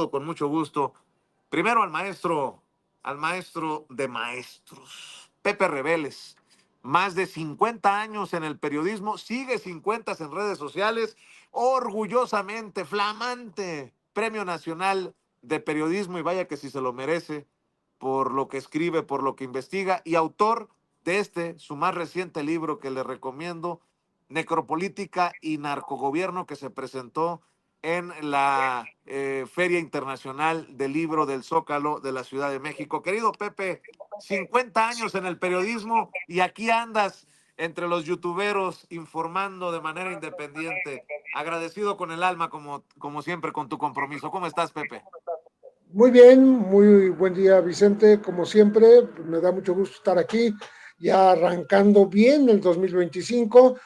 con mucho gusto. Primero al maestro de maestros, Pepe Reveles. Más de 50 años en el periodismo, sigue 50 en redes sociales, orgullosamente, flamante, Premio Nacional de Periodismo, y vaya que si se lo merece por lo que escribe, por lo que investiga, y autor de su más reciente libro que le recomiendo, Necropolítica y Narcogobierno, que se presentó en la Feria Internacional del Libro del Zócalo de la Ciudad de México. Querido Pepe, 50 años en el periodismo y aquí andas entre los youtuberos informando de manera independiente. Agradecido con el alma, como siempre, con tu compromiso. ¿Cómo estás, Pepe? Muy bien, muy buen día, Vicente. Como siempre, me da mucho gusto estar aquí, ya arrancando bien el 2025.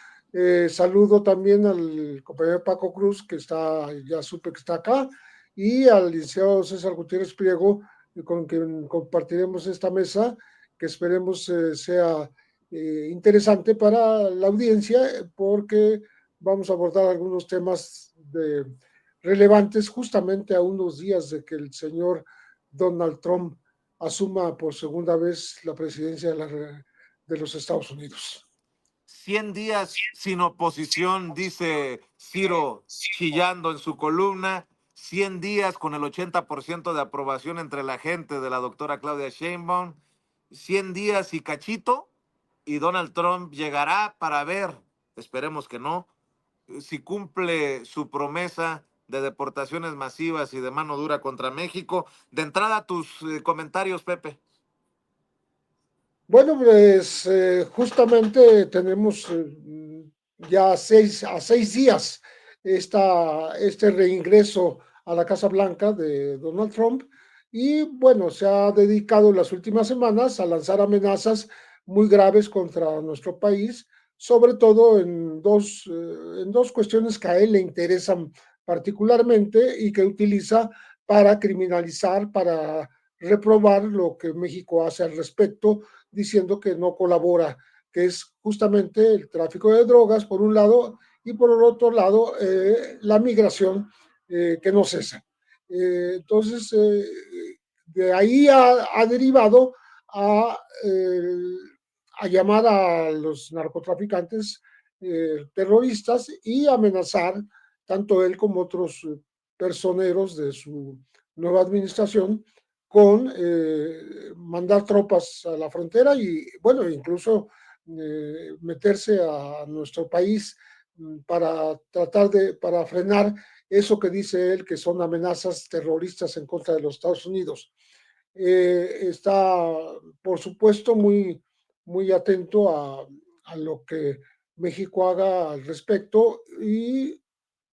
Saludo también al compañero Paco Cruz, que ya supe que está acá, y al licenciado César Gutiérrez Priego, con quien compartiremos esta mesa, que esperemos sea interesante para la audiencia, porque vamos a abordar algunos temas relevantes justamente a unos días de que el señor Donald Trump asuma por segunda vez la presidencia de los Estados Unidos. 100 días sin oposición, dice Ciro chillando en su columna. 100 días con el 80% de aprobación entre la gente de la doctora Claudia Sheinbaum. 100 días y cachito, y Donald Trump llegará para ver, esperemos que no, si cumple su promesa de deportaciones masivas y de mano dura contra México. De entrada, tus comentarios, Pepe. Bueno, pues justamente tenemos ya a 6 días este reingreso a la Casa Blanca de Donald Trump, y bueno, se ha dedicado las últimas semanas a lanzar amenazas muy graves contra nuestro país, sobre todo en dos cuestiones que a él le interesan particularmente y que utiliza para criminalizar, para reprobar lo que México hace al respecto, diciendo que no colabora, que es justamente el tráfico de drogas, por un lado, y por el otro lado, la migración que no cesa. Entonces, de ahí ha derivado a, a, llamar a los narcotraficantes terroristas y amenazar tanto él como otros personeros de su nueva administración con mandar tropas a la frontera y, bueno, incluso meterse a nuestro país para frenar eso que dice él que son amenazas terroristas en contra de los Estados Unidos. Está, por supuesto, muy atento a lo que México haga al respecto, y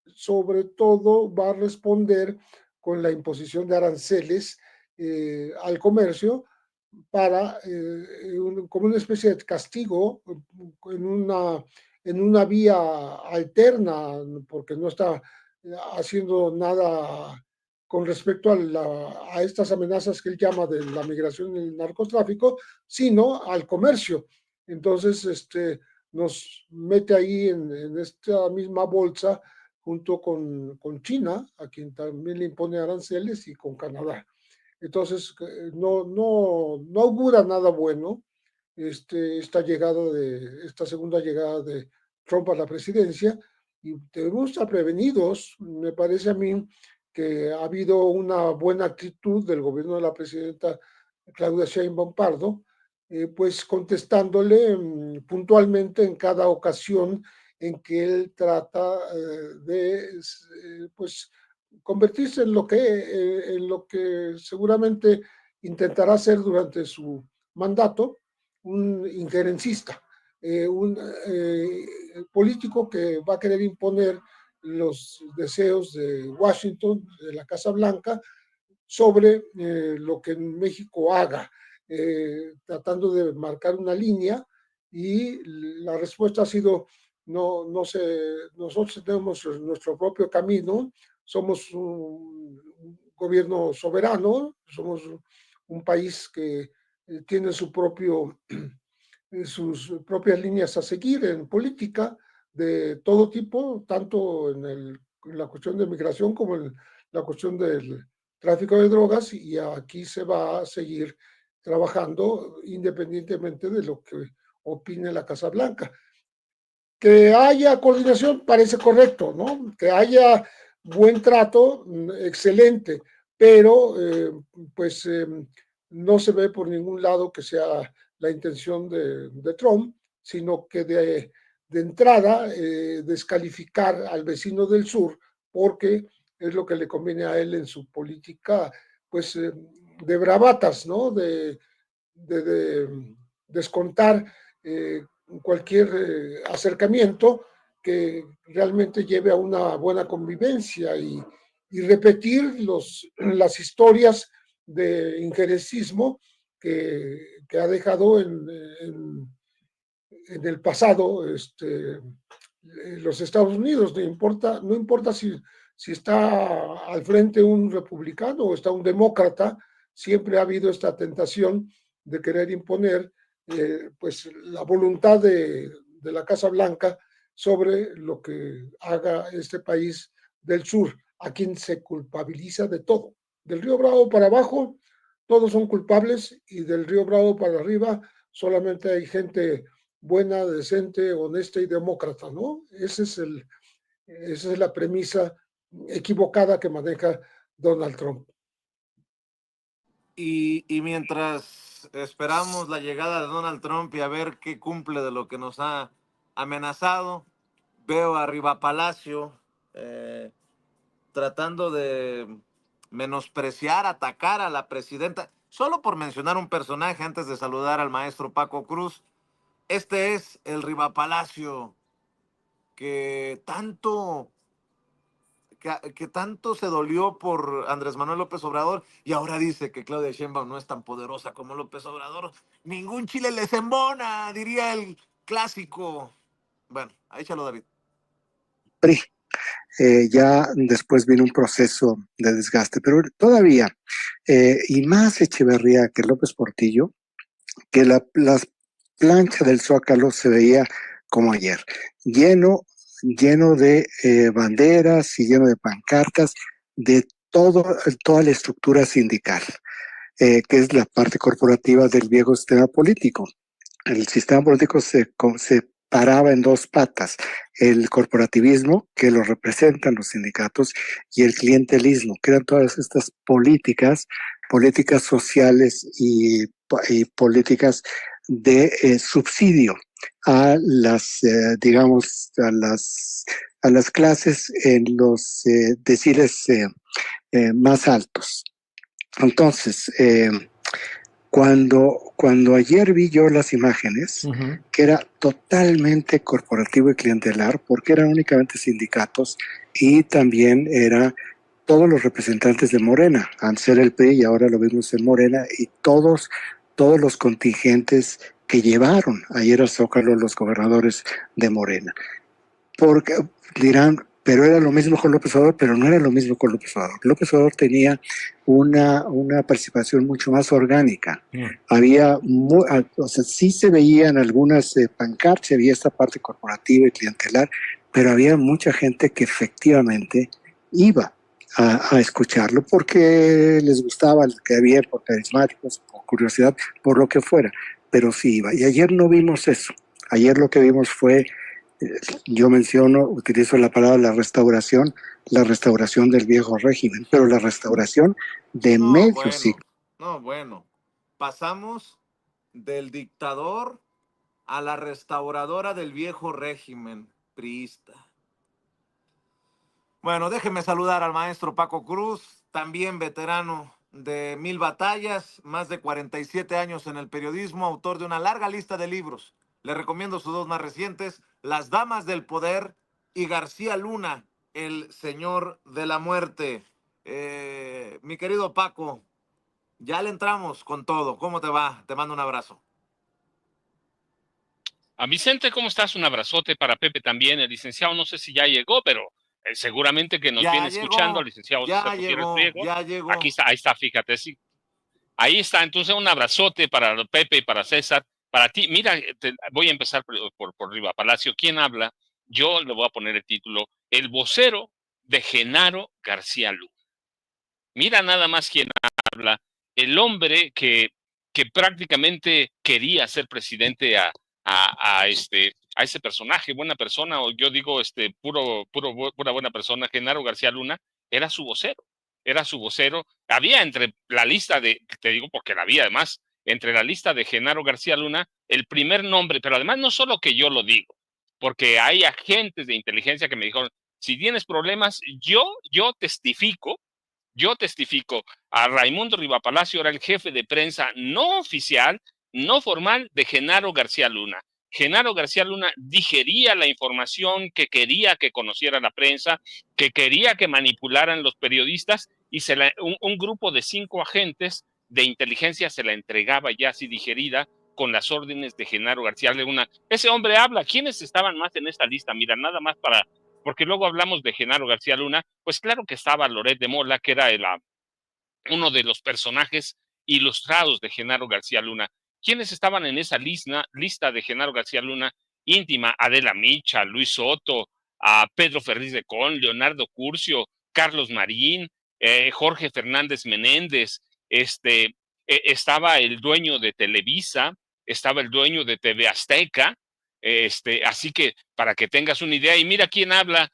sobre todo va a responder con la imposición de aranceles al comercio como una especie de castigo en una vía alterna, porque no está haciendo nada con respecto a estas amenazas que él llama de la migración y el narcotráfico, sino al comercio. Entonces, nos mete ahí en esta misma bolsa junto con China, a quien también le impone aranceles, y con Canadá. Entonces, no augura nada bueno esta segunda llegada de Trump a la presidencia, y debemos estar prevenidos. Me parece a mí que ha habido una buena actitud del gobierno de la presidenta Claudia Sheinbaum Pardo, pues contestándole puntualmente en cada ocasión en que él trata pues convertirse en lo que seguramente intentará hacer durante su mandato, un injerencista, un político que va a querer imponer los deseos de Washington, de la Casa Blanca, sobre lo que México haga, tratando de marcar una línea, y la respuesta ha sido: no sé, nosotros tenemos nuestro propio camino, somos un gobierno soberano, somos un país que tiene sus propias líneas a seguir en política de todo tipo, tanto en la cuestión de migración como en la cuestión tráfico de drogas y aquí se va a seguir trabajando independientemente de lo que opine la Casa Blanca. Que haya coordinación parece correcto, ¿no? Que haya buen trato, excelente, pero pues no se ve por ningún lado que sea la intención de Trump, sino que de entrada descalificar al vecino del sur porque es lo que le conviene a él en su política, pues de bravatas, ¿no? De descontar cualquier acercamiento que realmente lleve a una buena convivencia y repetir las historias de injerencismo que ha dejado en el pasado los Estados Unidos. No importa si está al frente un republicano o está un demócrata, siempre ha habido esta tentación de querer imponer pues la voluntad de la Casa Blanca sobre lo que haga este país del sur, a quien se culpabiliza de todo. Del Río Bravo para abajo, todos son culpables y del Río Bravo para arriba solamente hay gente buena, decente, honesta y demócrata, ¿no? Esa es la premisa equivocada que maneja Donald Trump. Y mientras esperamos la llegada de Donald Trump y a ver qué cumple de lo que nos ha amenazado, veo a Riva Palacio tratando de menospreciar, atacar a la presidenta, solo por mencionar un personaje antes de saludar al maestro Paco Cruz. Este es el Riva Palacio que que tanto se dolió por Andrés Manuel López Obrador y ahora dice que Claudia Sheinbaum no es tan poderosa como López Obrador. Ningún chile les embona, diría el clásico. Bueno, échalo, David. PRI. Ya después viene un proceso de desgaste, pero todavía, y más Echeverría que López Portillo, que la plancha del Zócalo se veía como ayer, lleno de banderas y lleno de pancartas de toda la estructura sindical, que es la parte corporativa del viejo sistema político. El sistema político se paraba en dos patas: el corporativismo, que lo representan los sindicatos, y el clientelismo, que eran todas estas políticas sociales y políticas de subsidio a las, digamos, a las clases en los deciles más altos. Entonces, cuando ayer vi yo las imágenes, que era totalmente corporativo y clientelar, porque eran únicamente sindicatos y también era todos los representantes de Morena, antes era el PRI y ahora lo vimos en Morena, y todos los contingentes que llevaron ayer al Zócalo los gobernadores de Morena. Porque dirán, pero era lo mismo con López Obrador, pero no era lo mismo con López Obrador. López Obrador tenía una participación mucho más orgánica. Había, o sea, sí se veían algunas pancartas, había esta parte corporativa y clientelar, pero había mucha gente que efectivamente iba a escucharlo porque les gustaba, que había, por carismáticos, por curiosidad, por lo que fuera, pero sí iba. Y ayer no vimos eso. Ayer lo que vimos fue, yo utilizo la palabra la restauración del viejo régimen, pero la restauración de medio siglo. No, bueno. Pasamos del dictador a la restauradora del viejo régimen priista. Bueno, déjeme saludar al maestro Paco Cruz, también veterano de 1000 batallas, más de 47 años en el periodismo, autor de una larga lista de libros. Le recomiendo sus dos más recientes, Las Damas del Poder y García Luna, El Señor de la Muerte. Mi querido Paco, ya le entramos con todo. ¿Cómo te va? Te mando un abrazo. A Vicente, ¿cómo estás? Un abrazote para Pepe también. El licenciado no sé si ya llegó, pero seguramente que nos Ya viene llegó, escuchando. El licenciado César Gutiérrez Priego. ya llegó. Aquí está, ahí está, fíjate, sí. Ahí está, entonces un abrazote para Pepe y para César. Para ti, mira, voy a empezar por Riva Palacio. ¿Quién habla? Yo le voy a poner el título: El vocero de Genaro García Luna. Mira nada más quién habla. El hombre que prácticamente quería ser presidente a ese personaje, buena persona, o yo digo pura buena persona, Genaro García Luna, era su vocero. Era su vocero. Había entre la lista te digo porque la había además, entre la lista de Genaro García Luna, el primer nombre, pero además no solo que yo lo digo, porque hay agentes de inteligencia que me dijeron, si tienes problemas, yo testifico. Yo testifico, a Raimundo Riva Palacio era el jefe de prensa no oficial, no formal de Genaro García Luna. Genaro García Luna digería la información que quería que conociera la prensa, que quería que manipularan los periodistas y un grupo de 5 agentes de inteligencia se la entregaba ya así digerida con las órdenes de Genaro García Luna. Ese hombre habla. ¿Quiénes estaban más en esta lista? Mira, nada más porque luego hablamos de Genaro García Luna, pues claro que estaba Loret de Mola, que era uno de los personajes ilustrados de Genaro García Luna. ¿Quiénes estaban en esa lista de Genaro García Luna íntima? Adela Micha, Luis Soto, a Pedro Ferriz de Con, Leonardo Curcio, Carlos Marín, Jorge Fernández Menéndez, estaba el dueño de Televisa, estaba el dueño de TV Azteca, así que para que tengas una idea, y mira quién habla,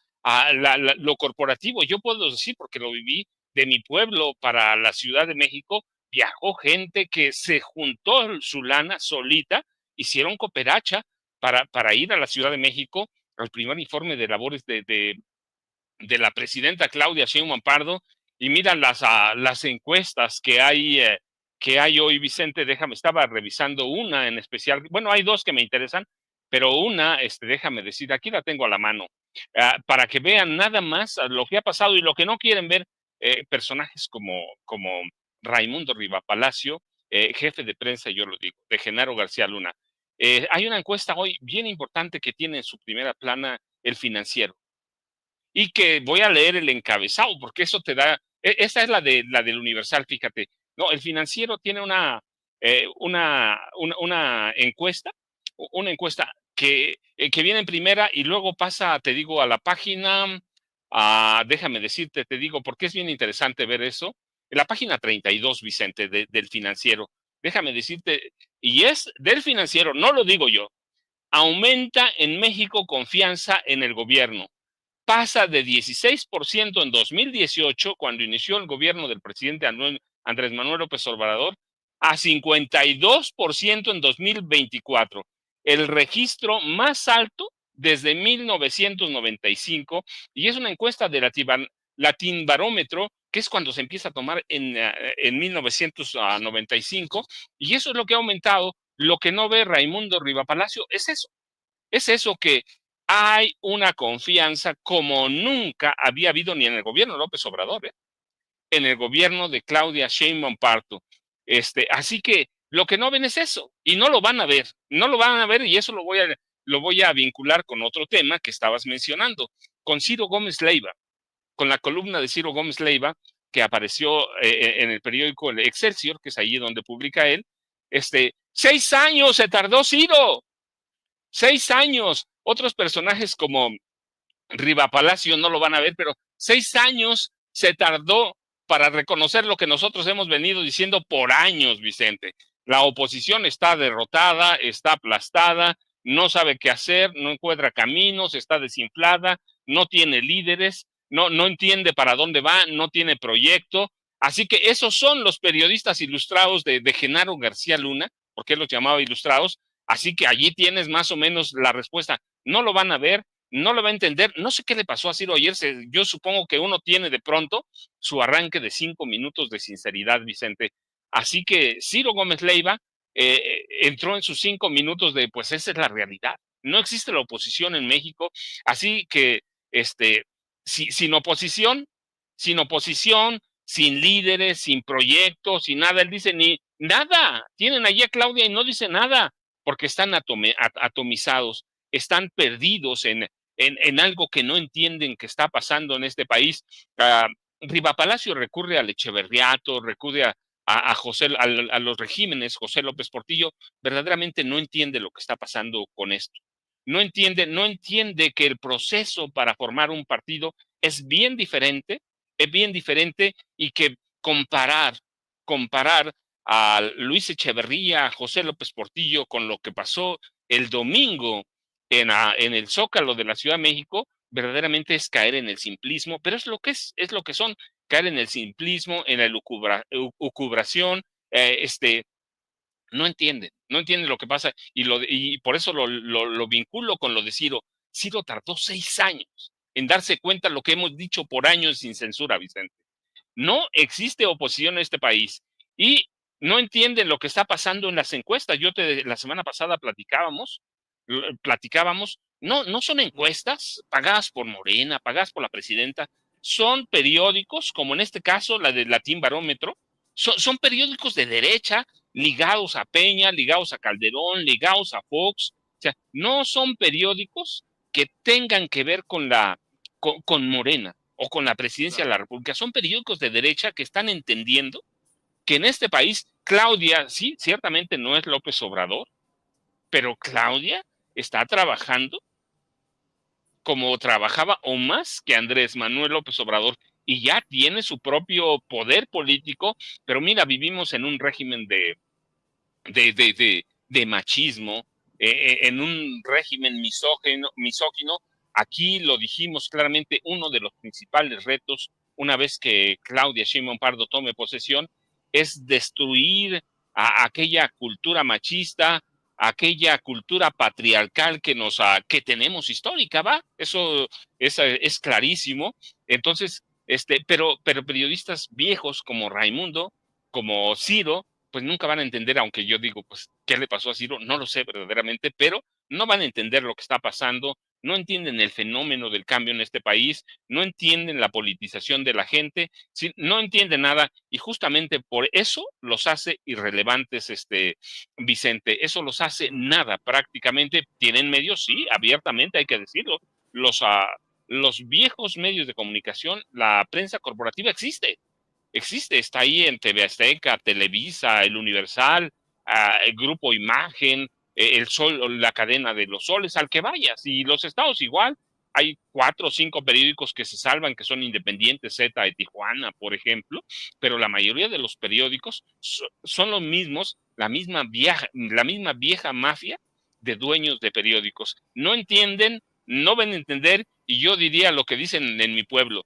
lo corporativo, yo puedo decir porque lo viví, de mi pueblo para la Ciudad de México, viajó gente que se juntó su lana solita, hicieron cooperacha para ir a la Ciudad de México al primer informe de labores de la presidenta Claudia Sheinbaum Pardo, y mira las encuestas que hay hoy, Vicente, estaba revisando una en especial, bueno, hay dos que me interesan, pero una, déjame decir, aquí la tengo a la mano, para que vean nada más lo que ha pasado y lo que no quieren ver personajes como Raimundo Riva Palacio, jefe de prensa, yo lo digo, de Genaro García Luna. Hay una encuesta hoy bien importante que tiene en su primera plana El Financiero, y que voy a leer el encabezado, porque eso te da, esa es la del Universal, fíjate. No, El Financiero tiene una encuesta que viene en primera y luego pasa, te digo, a la página, déjame decirte, te digo, porque es bien interesante ver eso, en la página 32, Vicente, del Financiero. Déjame decirte, y es del Financiero, no lo digo yo, aumenta en México confianza en el gobierno. Pasa de 16% en 2018, cuando inició el gobierno del presidente Andrés Manuel López Obrador, a 52% en 2024. El registro más alto desde 1995, y es una encuesta de Latin Barómetro, que es cuando se empieza a tomar en 1995, y eso es lo que ha aumentado. Lo que no ve Raimundo Riva Palacio es eso. Es eso, que hay una confianza como nunca había habido ni en el gobierno de López Obrador, en el gobierno de Claudia Sheinbaum Pardo. Así que lo que no ven es eso, y no lo van a ver, y eso lo voy a vincular con otro tema que estabas mencionando, con Ciro Gómez Leiva, con la columna de Ciro Gómez Leiva que apareció en el periódico El Excelsior, que es allí donde publica él. 6 años se tardó Ciro. 6 años. Otros personajes como Riva Palacio no lo van a ver, pero 6 años se tardó para reconocer lo que nosotros hemos venido diciendo por años, Vicente. La oposición está derrotada, está aplastada, no sabe qué hacer, no encuentra caminos, está desinflada, no tiene líderes, no entiende para dónde va, no tiene proyecto. Así que esos son los periodistas ilustrados de Genaro García Luna, porque él los llamaba ilustrados. Así que allí tienes más o menos la respuesta. No lo van a ver, no lo va a entender. No sé qué le pasó a Ciro ayer. Yo supongo que uno tiene de pronto su arranque de 5 minutos de sinceridad, Vicente. Así que Ciro Gómez Leiva entró en sus 5 minutos de, pues esa es la realidad. No existe la oposición en México. Así que, sin oposición, sin líderes, sin proyectos, sin nada. Él dice ni nada. Tienen allí a Claudia y no dice nada, porque están atomizados, están perdidos en algo que no entienden que está pasando en este país. Riva Palacio recurre al Echeverriato, recurre a los regímenes. José López Portillo verdaderamente no entiende lo que está pasando con esto. No entiende que el proceso para formar un partido es bien diferente y que comparar a Luis Echeverría, a José López Portillo con lo que pasó el domingo en el Zócalo de la Ciudad de México, verdaderamente es caer en el simplismo, pero es lo que son, caer en el simplismo, en la lucubración, no entienden lo que pasa y por eso lo vinculo con lo de Ciro. Ciro tardó 6 años en darse cuenta de lo que hemos dicho por años sin censura, Vicente. No existe oposición en este país y no entienden lo que está pasando en las encuestas. La semana pasada platicábamos, no son encuestas pagadas por Morena, pagadas por la presidenta, son periódicos, como en este caso la de Latín Barómetro, son periódicos de derecha ligados a Peña, ligados a Calderón, ligados a Fox. O sea, no son periódicos que tengan que ver con Morena o con la presidencia de la República. Son periódicos de derecha que están entendiendo que en este país Claudia, sí, ciertamente no es López Obrador, pero Claudia está trabajando como trabajaba o más que Andrés Manuel López Obrador y ya tiene su propio poder político, pero mira, vivimos en un régimen de machismo, en un régimen misógino. Aquí lo dijimos claramente, uno de los principales retos, una vez que Claudia Sheinbaum Pardo tome posesión, es destruir a aquella cultura machista, aquella cultura patriarcal que tenemos histórica, ¿va? Eso es clarísimo. Entonces, pero periodistas viejos como Raimundo, como Ciro, pues nunca van a entender, aunque yo digo, pues, ¿qué le pasó a Ciro? No lo sé verdaderamente, pero no van a entender lo que está pasando, no entienden el fenómeno del cambio en este país, no entienden la politización de la gente, no entienden nada, y justamente por eso los hace irrelevantes, Vicente, eso los hace nada prácticamente. Tienen medios, sí, abiertamente hay que decirlo, los viejos medios de comunicación, la prensa corporativa existe, está ahí en TV Azteca, Televisa, El Universal, el Grupo Imagen, El Sol, la cadena de los soles, al que vayas. Y los estados igual, hay 4 o 5 periódicos que se salvan, que son independientes, Z de Tijuana, por ejemplo, pero la mayoría de los periódicos son los mismos, la misma vieja mafia de dueños de periódicos. No entienden, no ven a entender, y yo diría lo que dicen en mi pueblo: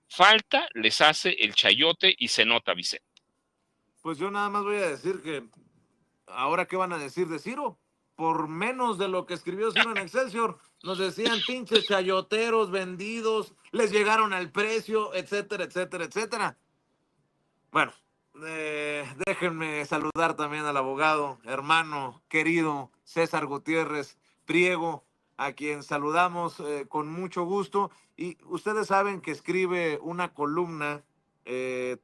falta les hace el chayote y se nota, Vicente. Pues yo nada más voy a decir que ahora qué van a decir de Ciro. Por menos de lo que escribió Ciro en Excelsior, nos decían pinches chayoteros vendidos, les llegaron al precio, etcétera, etcétera, etcétera. Bueno, déjenme saludar también al abogado, hermano, querido César Gutiérrez Priego, a quien saludamos con mucho gusto. Y ustedes saben que escribe una columna que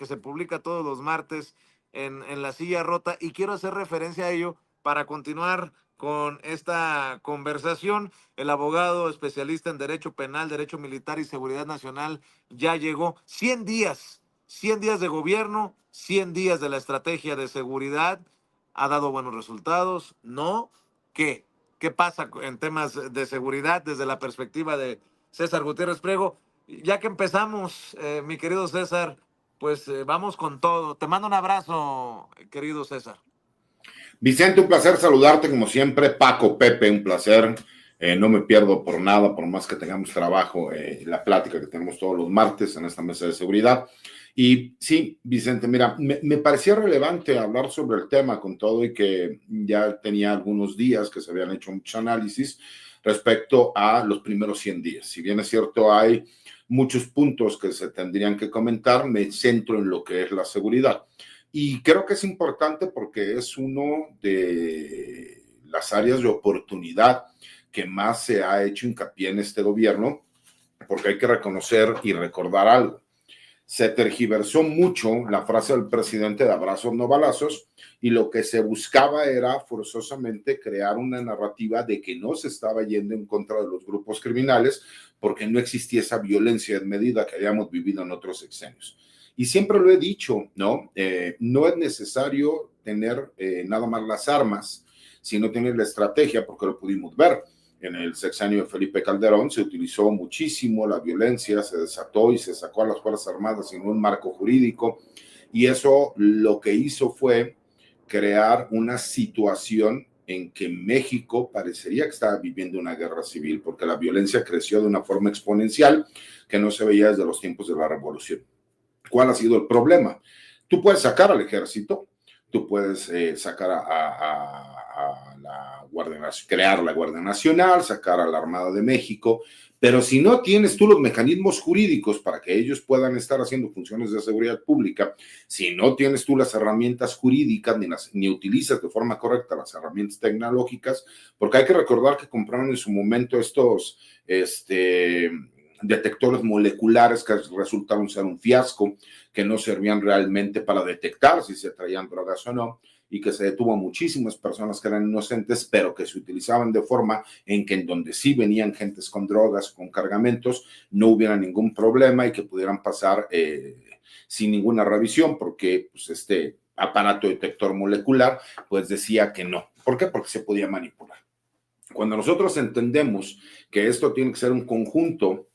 se publica todos los martes en La Silla Rota, y quiero hacer referencia a ello para continuar con esta conversación. El abogado especialista en Derecho Penal, Derecho Militar y Seguridad Nacional ya llegó. 100 días de gobierno, 100 días de la estrategia de seguridad. ¿Ha dado buenos resultados? ¿No? ¿Qué? ¿Qué pasa en temas de seguridad desde la perspectiva de César Gutiérrez Priego? Ya que empezamos, mi querido César, pues vamos con todo. Te mando un abrazo, querido César. Vicente, un placer saludarte como siempre. Paco, Pepe, un placer. No me pierdo por nada, por más que tengamos trabajo, la plática que tenemos todos los martes en esta mesa de seguridad. Y sí, Vicente, mira, me parecía relevante hablar sobre el tema con todo y que ya tenía algunos días que se habían hecho muchos análisis respecto a los primeros 100 días. Si bien es cierto, hay muchos puntos que se tendrían que comentar, me centro en lo que es la seguridad. Y creo que es importante porque es uno de las áreas de oportunidad que más se ha hecho hincapié en este gobierno, porque hay que reconocer y recordar algo. Se tergiversó mucho la frase del presidente de abrazos no balazos, y lo que se buscaba era forzosamente crear una narrativa de que no se estaba yendo en contra de los grupos criminales porque no existía esa violencia desmedida que habíamos vivido en otros sexenios. Y siempre lo he dicho, ¿no? No es necesario tener nada más las armas, sino tener la estrategia, porque lo pudimos ver. en el sexenio de Felipe Calderón, se utilizó muchísimo la violencia, se desató y se sacó a las Fuerzas Armadas sin un marco jurídico, y eso lo que hizo fue crear una situación en que México parecería que estaba viviendo una guerra civil, porque la violencia creció de una forma exponencial que no se veía desde los tiempos de la Revolución. ¿Cuál ha sido el problema? Tú puedes sacar al ejército, tú puedes sacar a la Guardia Nacional, crear la Guardia Nacional, sacar a la Armada de México, pero si no tienes tú los mecanismos jurídicos para que ellos puedan estar haciendo funciones de seguridad pública, si no tienes tú las herramientas jurídicas ni utilizas de forma correcta las herramientas tecnológicas, porque hay que recordar que compraron en su momento estos detectores moleculares que resultaron ser un fiasco, que no servían realmente para detectar si se traían drogas o no, y que se detuvo a muchísimas personas que eran inocentes, pero que se utilizaban de forma en que en donde sí venían gentes con drogas, con cargamentos, no hubiera ningún problema y que pudieran pasar sin ninguna revisión, porque pues, este aparato detector molecular pues decía que no. ¿Por qué? Porque se podía manipular. Cuando nosotros entendemos que esto tiene que ser un conjunto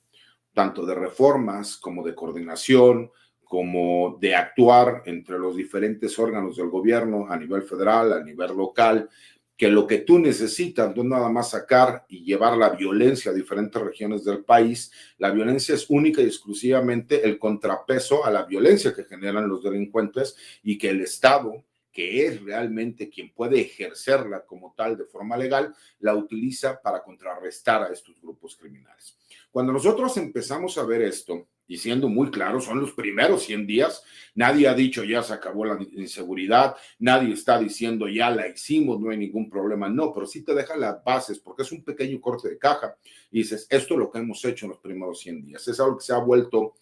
tanto de reformas como de coordinación, como de actuar entre los diferentes órganos del gobierno a nivel federal, a nivel local, que lo que tú necesitas no es nada más sacar y llevar la violencia a diferentes regiones del país. La violencia es única y exclusivamente el contrapeso a la violencia que generan los delincuentes, y que el Estado, que es realmente quien puede ejercerla como tal de forma legal, la utiliza para contrarrestar a estos grupos criminales. Cuando nosotros empezamos a ver esto, y siendo muy claros, son los primeros 100 días, nadie ha dicho ya se acabó la inseguridad, nadie está diciendo ya la hicimos, no hay ningún problema, no, pero sí te deja las bases, porque es un pequeño corte de caja, y dices, esto es lo que hemos hecho en los primeros 100 días, es algo que se ha vuelto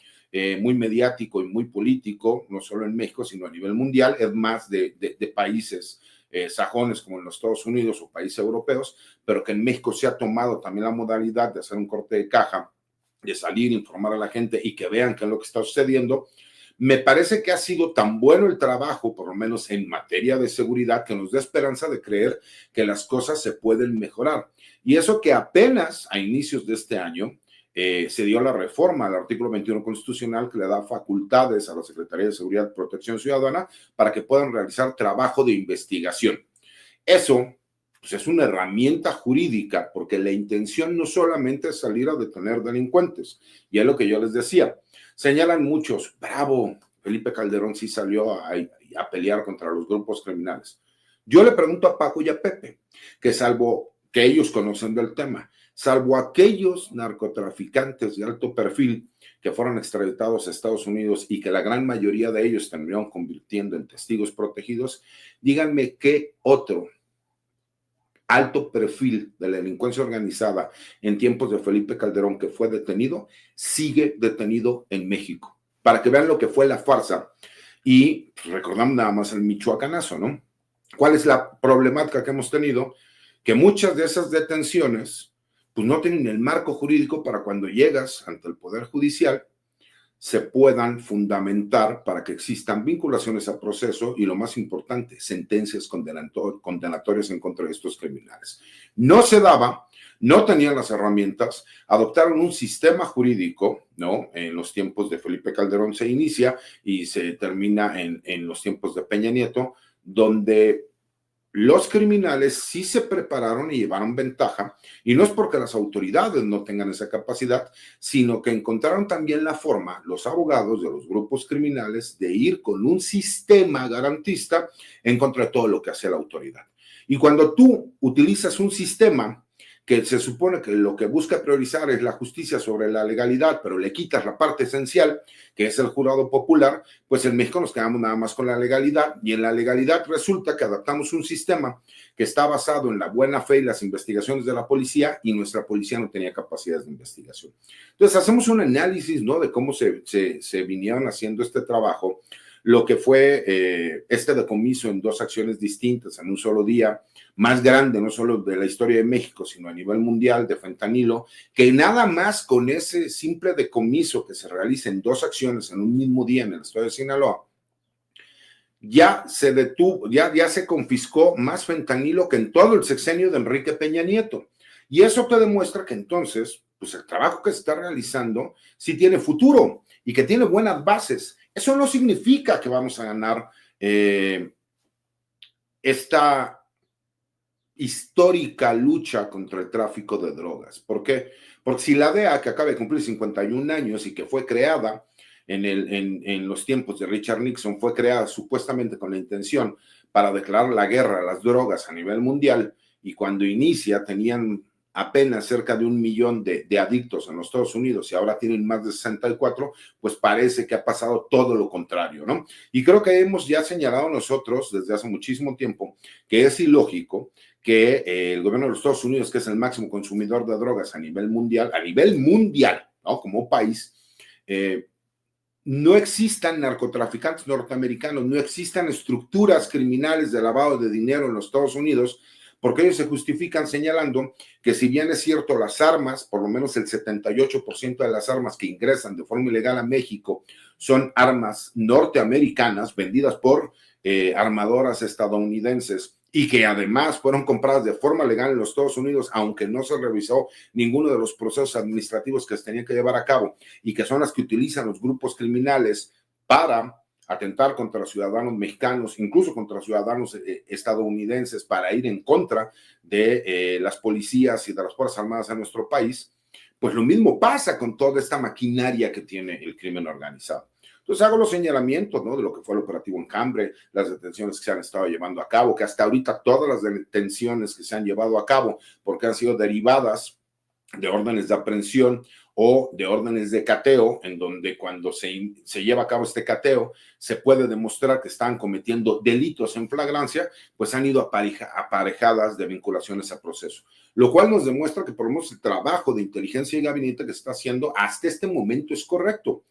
muy mediático y muy político, no solo en México, sino a nivel mundial, es más de países sajones como en los Estados Unidos o países europeos, pero que en México se ha tomado también la modalidad de hacer un corte de caja, de salir, informar a la gente y que vean qué es lo que está sucediendo. Me parece que ha sido tan bueno el trabajo, por lo menos en materia de seguridad, que nos da esperanza de creer que las cosas se pueden mejorar. Y eso que apenas a inicios de este año se dio la reforma al artículo 21 constitucional que le da facultades a la Secretaría de Seguridad y Protección Ciudadana para que puedan realizar trabajo de investigación. Eso pues, es una herramienta jurídica, porque la intención no solamente es salir a detener delincuentes, y es lo que yo les decía. Señalan muchos, bravo, Felipe Calderón sí salió a pelear contra los grupos criminales. Yo le pregunto a Paco y a Pepe, que salvo que ellos conocen del tema, salvo aquellos narcotraficantes de alto perfil que fueron extraditados a Estados Unidos y que la gran mayoría de ellos terminaron convirtiendo en testigos protegidos, díganme qué otro alto perfil de la delincuencia organizada en tiempos de Felipe Calderón que fue detenido, sigue detenido en México, para que vean lo que fue la farsa. Y recordamos nada más el michoacanazo, ¿no? ¿Cuál es la problemática que hemos tenido? Que muchas de esas detenciones pues no tienen el marco jurídico para cuando llegas ante el Poder Judicial se puedan fundamentar para que existan vinculaciones a proceso y, lo más importante, sentencias condenatorias en contra de estos criminales. No se daba, no tenían las herramientas, adoptaron un sistema jurídico, ¿no? En los tiempos de Felipe Calderón se inicia y se termina en los tiempos de Peña Nieto, donde los criminales sí se prepararon y llevaron ventaja, y no es porque las autoridades no tengan esa capacidad, sino que encontraron también la forma, los abogados de los grupos criminales, de ir con un sistema garantista en contra de todo lo que hace la autoridad. Y cuando tú utilizas un sistema que se supone que lo que busca priorizar es la justicia sobre la legalidad, pero le quitas la parte esencial, que es el jurado popular, pues en México nos quedamos nada más con la legalidad, y en la legalidad resulta que adaptamos un sistema que está basado en la buena fe y las investigaciones de la policía, y nuestra policía no tenía capacidades de investigación. Entonces hacemos un análisis, ¿no?, de cómo se vinieron haciendo este trabajo, lo que fue este decomiso en 2 acciones distintas en un solo día, más grande no solo de la historia de México, sino a nivel mundial, de fentanilo, que nada más con ese simple decomiso que se realiza en 2 acciones en un mismo día en el estado de Sinaloa, ya se detuvo, ya se confiscó más fentanilo que en todo el sexenio de Enrique Peña Nieto. Y eso te demuestra que entonces, pues el trabajo que se está realizando sí tiene futuro y que tiene buenas bases. Eso no significa que vamos a ganar esta histórica lucha contra el tráfico de drogas. ¿Por qué? Porque si la DEA, que acaba de cumplir 51 años y que fue creada en los tiempos de Richard Nixon, fue creada supuestamente con la intención para declarar la guerra a las drogas a nivel mundial, y cuando inicia tenían apenas cerca de 1 millón de adictos en los Estados Unidos y ahora tienen más de 64, pues parece que ha pasado todo lo contrario, ¿no? Y creo que hemos ya señalado nosotros desde hace muchísimo tiempo que es ilógico que el gobierno de los Estados Unidos, que es el máximo consumidor de drogas a nivel mundial, ¿no? Como país, no existan narcotraficantes norteamericanos, no existan estructuras criminales de lavado de dinero en los Estados Unidos, porque ellos se justifican señalando que si bien es cierto las armas, por lo menos el 78% de las armas que ingresan de forma ilegal a México son armas norteamericanas vendidas por armadoras estadounidenses y que además fueron compradas de forma legal en los Estados Unidos, aunque no se revisó ninguno de los procesos administrativos que se tenían que llevar a cabo, y que son las que utilizan los grupos criminales para atentar contra ciudadanos mexicanos, incluso contra ciudadanos estadounidenses, para ir en contra de las policías y de las Fuerzas Armadas en nuestro país, pues lo mismo pasa con toda esta maquinaria que tiene el crimen organizado. Entonces hago los señalamientos, ¿no?, de lo que fue el operativo Enjambre, las detenciones que se han estado llevando a cabo, que hasta ahorita todas las detenciones que se han llevado a cabo, porque han sido derivadas de órdenes de aprehensión o de órdenes de cateo, en donde cuando se lleva a cabo este cateo se puede demostrar que están cometiendo delitos en flagrancia, pues han ido aparejadas de vinculaciones a proceso, lo cual nos demuestra que por lo menos el trabajo de inteligencia y gabinete que se está haciendo hasta este momento es correcto.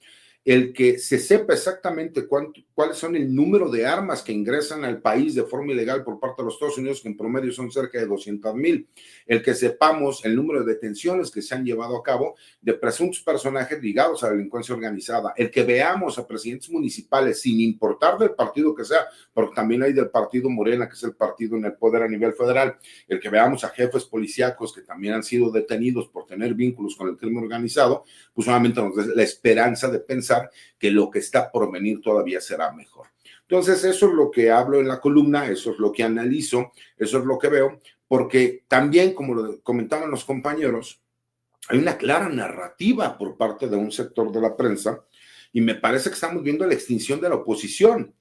El que se sepa exactamente cuáles son el número de armas que ingresan al país de forma ilegal por parte de los Estados Unidos, que en promedio son cerca de 200,000. El que sepamos el número de detenciones que se han llevado a cabo de presuntos personajes ligados a la delincuencia organizada. El que veamos a presidentes municipales, sin importar del partido que sea, porque también hay del partido Morena, que es el partido en el poder a nivel federal. El que veamos a jefes policíacos que también han sido detenidos por tener vínculos con el crimen organizado, pues solamente nos da la esperanza de pensar que lo que está por venir todavía será mejor. Entonces, eso es lo que hablo en la columna, eso es lo que analizo, eso es lo que veo, porque también, como lo comentaban los compañeros, hay una clara narrativa por parte de un sector de la prensa, y me parece que estamos viendo la extinción de la oposición.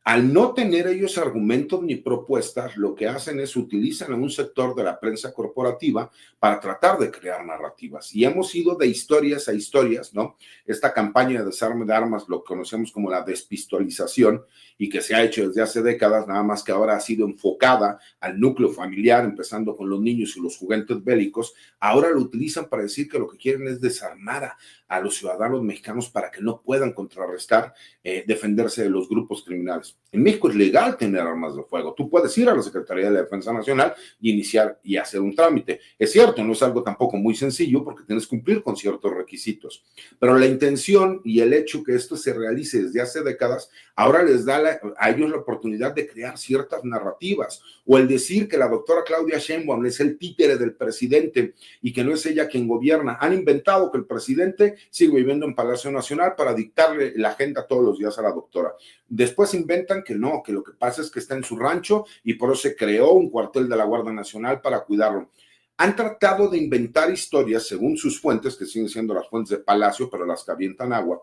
Al no tener ellos argumentos ni propuestas, lo que hacen es utilizan a un sector de la prensa corporativa para tratar de crear narrativas. Y hemos ido de historias a historias, ¿no? Esta campaña de desarme de armas lo conocemos como la despistolización, y que se ha hecho desde hace décadas, nada más que ahora ha sido enfocada al núcleo familiar, empezando con los niños y los juguetes bélicos. Ahora lo utilizan para decir que lo que quieren es desarmar a los ciudadanos mexicanos para que no puedan contrarrestar, defenderse de los grupos criminales. En México es legal tener armas de fuego. Tú puedes ir a la Secretaría de la Defensa Nacional y iniciar y hacer un trámite. Es cierto, no es algo tampoco muy sencillo porque tienes que cumplir con ciertos requisitos, pero la intención y el hecho que esto se realice desde hace décadas, ahora les da a ellos la oportunidad de crear ciertas narrativas, o el decir que la doctora Claudia Sheinbaum es el títere del presidente y que no es ella quien gobierna. Han inventado que el presidente sigue viviendo en Palacio Nacional para dictarle la agenda todos los días a la doctora. Después inventan que no, que lo que pasa es que está en su rancho y por eso se creó un cuartel de la Guardia Nacional para cuidarlo. Han tratado de inventar historias según sus fuentes, que siguen siendo las fuentes de Palacio, pero las que avientan agua,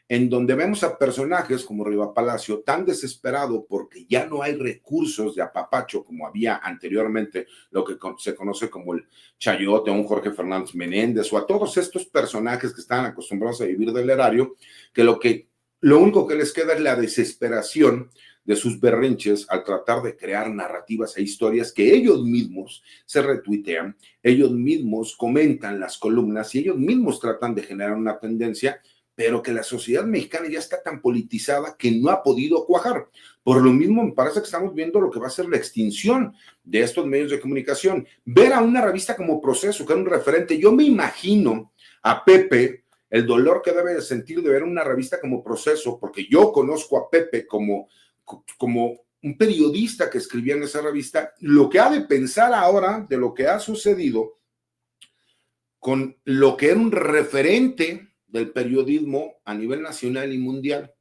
en donde vemos a personajes como Riva Palacio tan desesperado porque ya no hay recursos de apapacho como había anteriormente, lo que se conoce como el Chayote, a un Jorge Fernández Menéndez, o a todos estos personajes que están acostumbrados a vivir del erario, que lo único que les queda es la desesperación de sus berrinches al tratar de crear narrativas e historias que ellos mismos se retuitean, ellos mismos comentan las columnas y ellos mismos tratan de generar una tendencia, pero que la sociedad mexicana ya está tan politizada que no ha podido cuajar. Por lo mismo, me parece que estamos viendo lo que va a ser la extinción de estos medios de comunicación. Ver a una revista como Proceso, que era un referente, yo me imagino a Pepe, el dolor que debe de sentir de ver una revista como Proceso, porque yo conozco a Pepe como un periodista que escribía en esa revista, lo que ha de pensar ahora de lo que ha sucedido con lo que era un referente del periodismo a nivel nacional y mundial.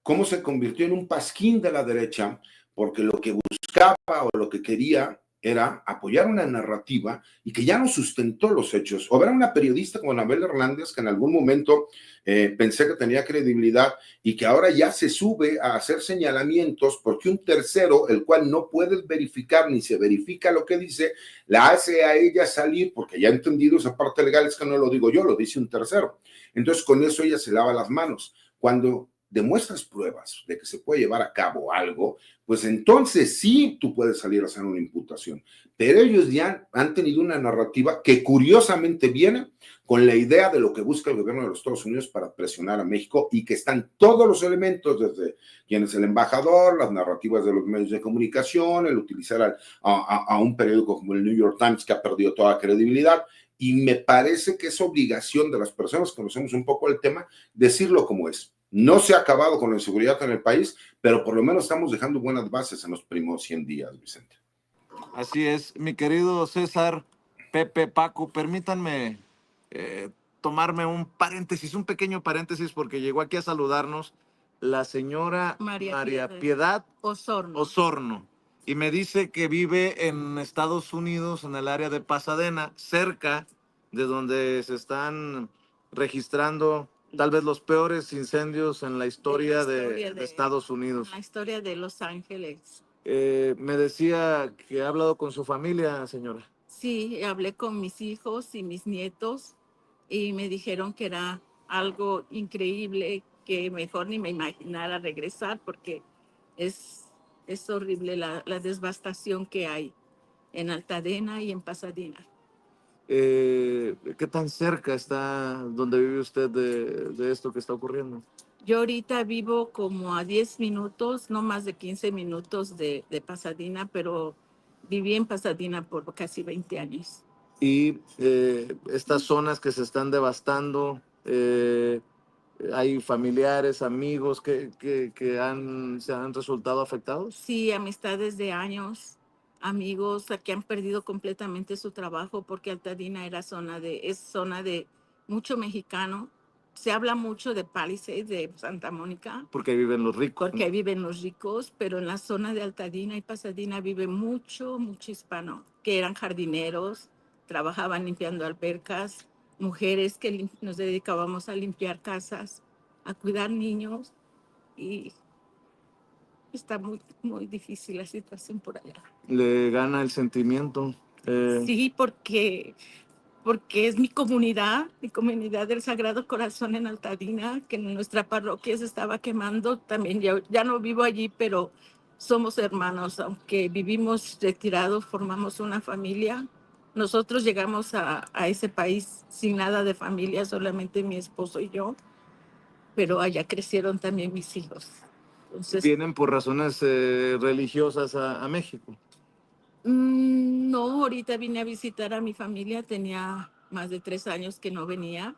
Cómo se convirtió en un pasquín de la derecha, porque lo que buscaba o lo que quería era apoyar una narrativa y que ya no sustentó los hechos. O ver a una periodista como Anabel Hernández, que en algún momento pensé que tenía credibilidad y que ahora ya se sube a hacer señalamientos porque un tercero, el cual no puedes verificar ni se verifica lo que dice, la hace a ella salir, porque ya ha entendido esa parte legal, es que no lo digo yo, lo dice un tercero. Entonces con eso ella se lava las manos. Cuando demuestras pruebas de que se puede llevar a cabo algo, pues entonces sí tú puedes salir a hacer una imputación. Pero ellos ya han tenido una narrativa que curiosamente viene con la idea de lo que busca el gobierno de los Estados Unidos para presionar a México y que están todos los elementos, desde quién es el embajador, las narrativas de los medios de comunicación, el utilizar a un periódico como el New York Times que ha perdido toda credibilidad. Y me parece que es obligación de las personas que conocemos un poco el tema decirlo como es. No se ha acabado con la inseguridad en el país, pero por lo menos estamos dejando buenas bases en los primeros 100 días, Vicente. Así es, mi querido César, Pepe, Paco, permítanme tomarme un paréntesis, un pequeño paréntesis, porque llegó aquí a saludarnos la señora María Piedad Osorno, y me dice que vive en Estados Unidos, en el área de Pasadena, cerca de donde se están registrando tal vez los peores incendios en la historia de Estados Unidos. La historia de Los Ángeles. Me decía que ha hablado con su familia, señora. Sí, hablé con mis hijos y mis nietos y me dijeron que era algo increíble, que mejor ni me imaginara regresar porque es horrible la devastación que hay en Altadena y en Pasadena. ¿Qué tan cerca está donde vive usted de esto que está ocurriendo? Yo ahorita vivo como a 10 minutos, no más de 15 minutos de Pasadena, pero viví en Pasadena por casi 20 años. Y estas zonas que se están devastando, ¿hay familiares, amigos que se han resultado afectados? Sí, amistades de años, amigos que han perdido completamente su trabajo porque Altadena es zona de mucho mexicano. Se habla mucho de Palisades, de Santa Mónica. Porque ahí viven los ricos. Porque ahí viven los ricos, pero en la zona de Altadena y Pasadena vive mucho hispano, que eran jardineros, trabajaban limpiando albercas, mujeres que nos dedicábamos a limpiar casas, a cuidar niños, y está muy difícil la situación por allá. Le gana el sentimiento. Sí, porque es mi comunidad del Sagrado Corazón en Altadena, que en nuestra parroquia se estaba quemando. También ya no vivo allí, pero somos hermanos, aunque vivimos retirados, formamos una familia. Nosotros llegamos a ese país sin nada de familia, solamente mi esposo y yo, pero allá crecieron también mis hijos. Entonces, ¿vienen por razones religiosas a México? No, ahorita vine a visitar a mi familia, tenía más de 3 años que no venía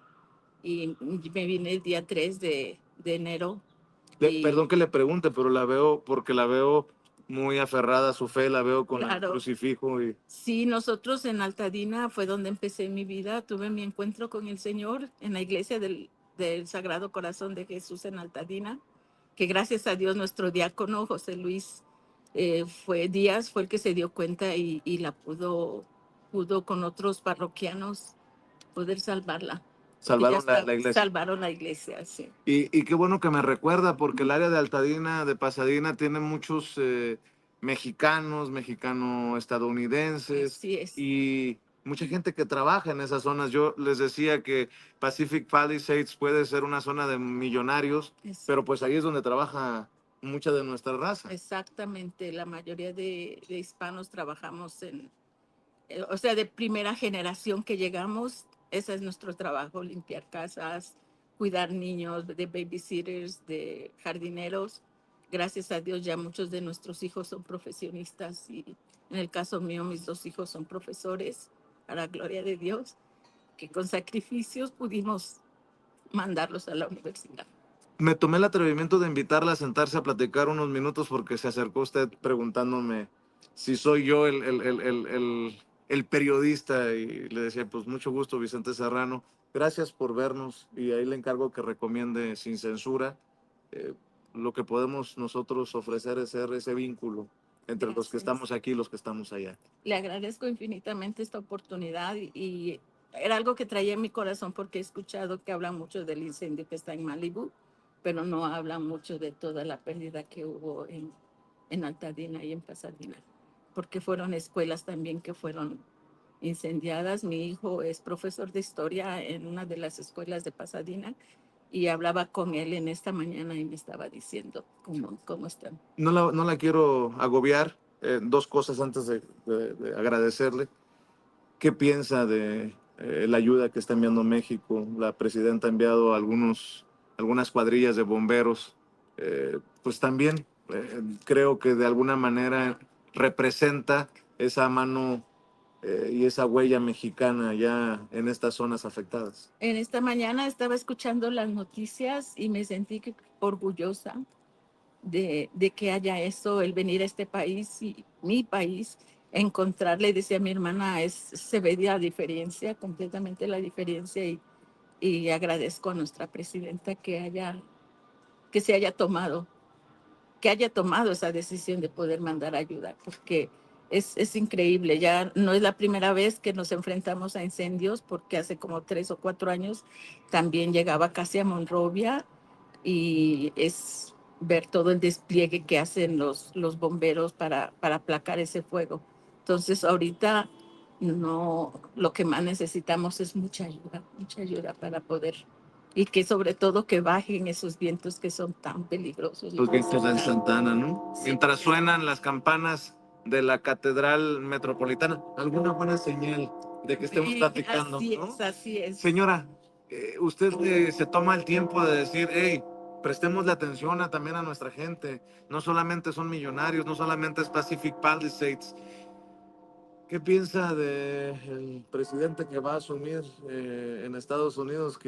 y me vine el día 3 de enero. Perdón que le pregunte, pero la veo muy aferrada a su fe, la veo con el crucifijo. Sí, nosotros en Altadena fue donde empecé mi vida, tuve mi encuentro con el Señor en la iglesia del Sagrado Corazón de Jesús en Altadena, que gracias a Dios nuestro diácono José Luis Díaz fue el que se dio cuenta y la pudo con otros parroquianos poder salvarla. Salvaron la iglesia. Salvaron la iglesia, sí. Y qué bueno que me recuerda, porque el área de Altadena, de Pasadena, tiene muchos mexicanos, mexicano-estadounidenses. Así es. Y mucha gente que trabaja en esas zonas. Yo les decía que Pacific Palisades puede ser una zona de millonarios, pero pues ahí es donde trabaja mucha de nuestra raza. Exactamente, la mayoría de hispanos trabajamos o sea, de primera generación que llegamos, ese es nuestro trabajo, limpiar casas, cuidar niños, de babysitters, de jardineros. Gracias a Dios ya muchos de nuestros hijos son profesionistas y en el caso mío mis 2 hijos son profesores, a la gloria de Dios, que con sacrificios pudimos mandarlos a la universidad. Me tomé el atrevimiento de invitarla a sentarse a platicar unos minutos porque se acercó usted preguntándome si soy yo el el periodista, y le decía, pues mucho gusto, Vicente Serrano, gracias por vernos, y ahí le encargo que recomiende Sin Censura. Eh, lo que podemos nosotros ofrecer es ser ese vínculo entre los que estamos aquí y los que estamos allá. Le agradezco infinitamente esta oportunidad y era algo que traía en mi corazón porque he escuchado que hablan mucho del incendio que está en Malibu, pero no hablan mucho de toda la pérdida que hubo en Altadena y en Pasadena, porque fueron escuelas también que fueron incendiadas. Mi hijo es profesor de historia en una de las escuelas de Pasadena y hablaba con él en esta mañana y me estaba diciendo cómo están. No la quiero agobiar. Dos cosas antes de agradecerle. ¿Qué piensa de la ayuda que está enviando México? La presidenta ha enviado algunas cuadrillas de bomberos. Pues también creo que de alguna manera representa esa mano y esa huella mexicana ya en estas zonas afectadas. En esta mañana estaba escuchando las noticias y me sentí orgullosa de que haya eso, el venir a este país y mi país, encontrarle, decía mi hermana, se veía la diferencia, completamente la diferencia y agradezco a nuestra presidenta que se haya tomado, que haya tomado esa decisión de poder mandar ayuda, porque es increíble. Ya no es la primera vez que nos enfrentamos a incendios, porque hace como 3 o 4 años también llegaba casi a Monrovia y es ver todo el despliegue que hacen los bomberos para aplacar ese fuego. Entonces ahorita no, lo que más necesitamos es mucha ayuda para poder, y que sobre todo que bajen esos vientos que son tan peligrosos. Los vientos de Santa Ana, ¿no? Sí. Mientras suenan las campanas de la Catedral Metropolitana, alguna buena señal de que estemos platicando, Así ¿no? es, así es. Señora, usted se toma el tiempo de decir, hey, prestemos la atención también a nuestra gente. No solamente son millonarios, no solamente es Pacific Palisades. ¿Qué piensa del presidente que va a asumir en Estados Unidos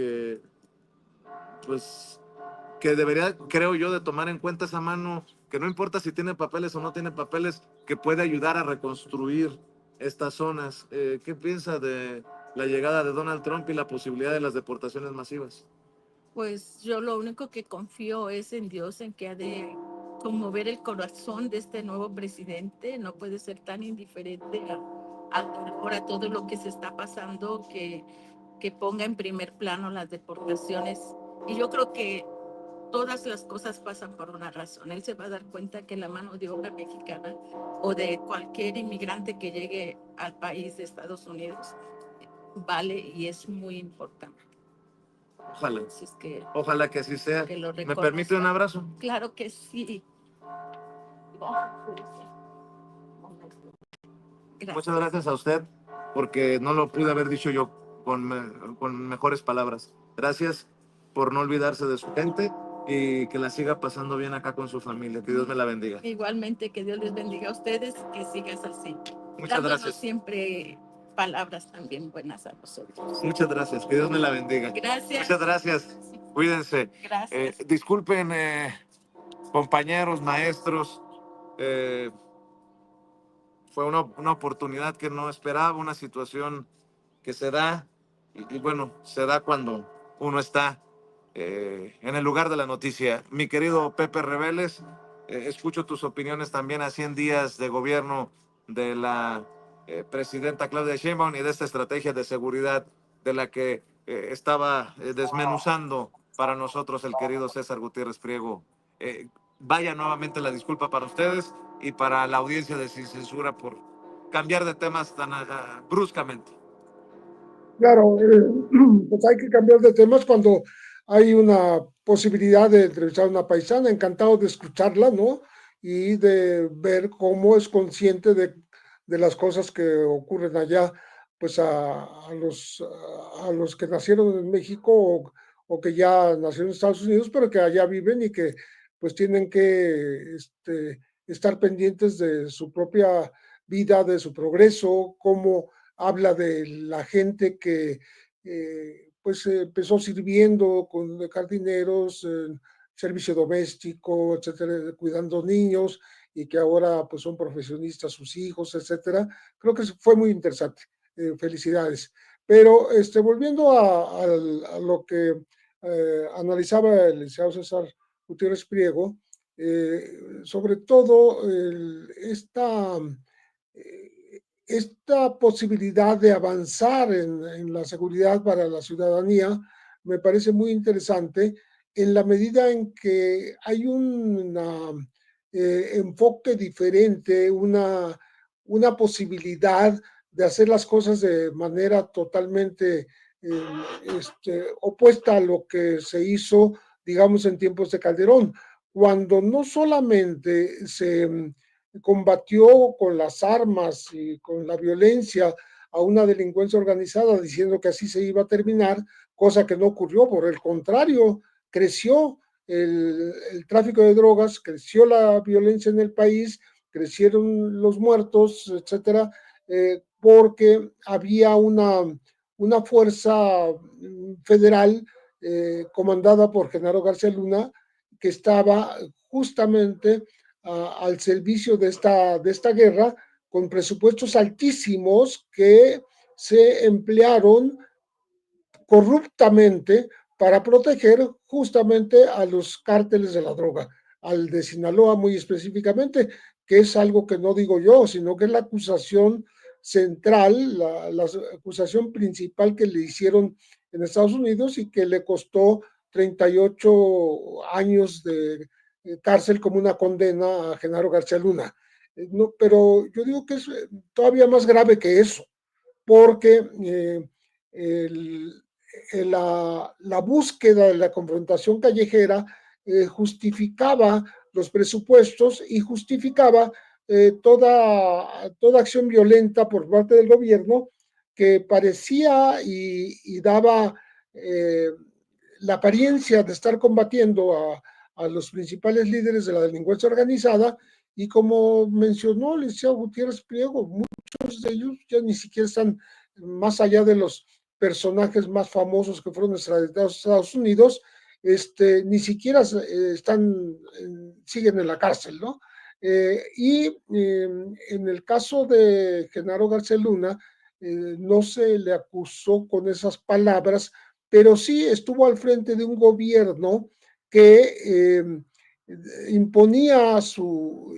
pues, que debería, creo yo, de tomar en cuenta esa mano, que no importa si tiene papeles o no tiene papeles, que puede ayudar a reconstruir estas zonas? ¿Qué piensa de la llegada de Donald Trump y la posibilidad de las deportaciones masivas? Pues yo lo único que confío es en Dios, en que ha de conmover el corazón de este nuevo presidente. No puede ser tan indiferente al dolor, a todo lo que se está pasando, que ponga en primer plano las deportaciones. Y yo creo que todas las cosas pasan por una razón. Él se va a dar cuenta que la mano de obra mexicana o de cualquier inmigrante que llegue al país de Estados Unidos vale y es muy importante. Ojalá. Entonces, Ojalá que así sea. que lo ¿Me permite un abrazo? Claro que sí. Gracias. Muchas gracias a usted, porque no lo pude haber dicho yo con mejores palabras. Gracias por no olvidarse de su gente y que la siga pasando bien acá con su familia. Que Dios me la bendiga. Igualmente, que Dios les bendiga a ustedes, que sigas así. Muchas Dándonos gracias. siempre palabras también buenas a nosotros. Muchas gracias. Que Dios me la bendiga. Gracias. Muchas gracias. Cuídense. Gracias. Disculpen, compañeros, maestros. Fue una oportunidad que no esperaba, una situación que se da, y bueno, se da cuando uno está en el lugar de la noticia. Mi querido Pepe Rebeles, escucho tus opiniones también a 100 días de gobierno de la presidenta Claudia Sheinbaum y de esta estrategia de seguridad de la que estaba desmenuzando para nosotros el querido César Gutiérrez Priego. Vaya nuevamente la disculpa para ustedes y para la audiencia de Sin Censura por cambiar de temas tan bruscamente. Claro, pues hay que cambiar de temas cuando hay una posibilidad de entrevistar a una paisana. Encantado de escucharla, ¿no? Y de ver cómo es consciente de las cosas que ocurren allá, pues a los que nacieron en México o que ya nacieron en Estados Unidos, pero que allá viven y que pues tienen que estar pendientes de su propia vida, de su progreso, cómo habla de la gente que pues empezó sirviendo con jardineros, servicio doméstico, etcétera, cuidando niños, y que ahora pues son profesionistas sus hijos, etcétera. Creo que fue muy interesante. Felicidades. Pero volviendo a lo que analizaba el licenciado César Gutiérrez Priego, sobre todo esta posibilidad de avanzar en la seguridad para la ciudadanía me parece muy interesante en la medida en que hay un enfoque diferente, una posibilidad de hacer las cosas de manera totalmente opuesta a lo que se hizo, digamos, en tiempos de Calderón, cuando no solamente se combatió con las armas y con la violencia a una delincuencia organizada diciendo que así se iba a terminar, cosa que no ocurrió, por el contrario, creció el tráfico de drogas, creció la violencia en el país, crecieron los muertos, etcétera, porque había una fuerza federal comandada por Genaro García Luna que estaba justamente al servicio de esta guerra, con presupuestos altísimos que se emplearon corruptamente para proteger justamente a los cárteles de la droga, al de Sinaloa muy específicamente, que es algo que no digo yo, sino que es la acusación central, la acusación principal que le hicieron en Estados Unidos y que le costó 38 años de cárcel como una condena a Genaro García Luna. No, pero yo digo que es todavía más grave que eso, porque la búsqueda de la confrontación callejera justificaba los presupuestos y justificaba toda acción violenta por parte del gobierno que parecía y daba la apariencia de estar combatiendo a los principales líderes de la delincuencia organizada, y como mencionó el licenciado Gutiérrez Priego, muchos de ellos ya ni siquiera están más allá de los personajes más famosos que fueron extraditados a Estados Unidos, ni siquiera siguen en la cárcel, ¿no? En el caso de Genaro García Luna, no se le acusó con esas palabras, pero sí estuvo al frente de un gobierno que imponía su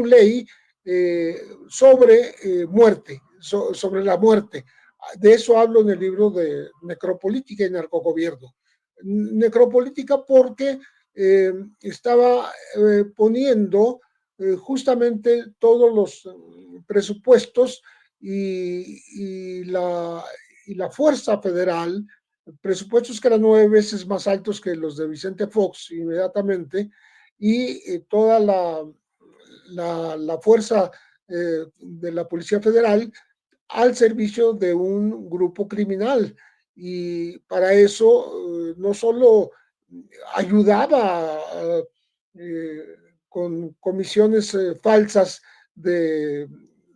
ley sobre muerte, sobre la muerte. De eso hablo en el libro de Necropolítica y Narcogobierno. Necropolítica porque estaba poniendo justamente todos los presupuestos y la fuerza federal, presupuestos que eran 9 veces más altos que los de Vicente Fox inmediatamente, y toda la fuerza de la Policía Federal al servicio de un grupo criminal. Y para eso no solo ayudaba con comisiones falsas de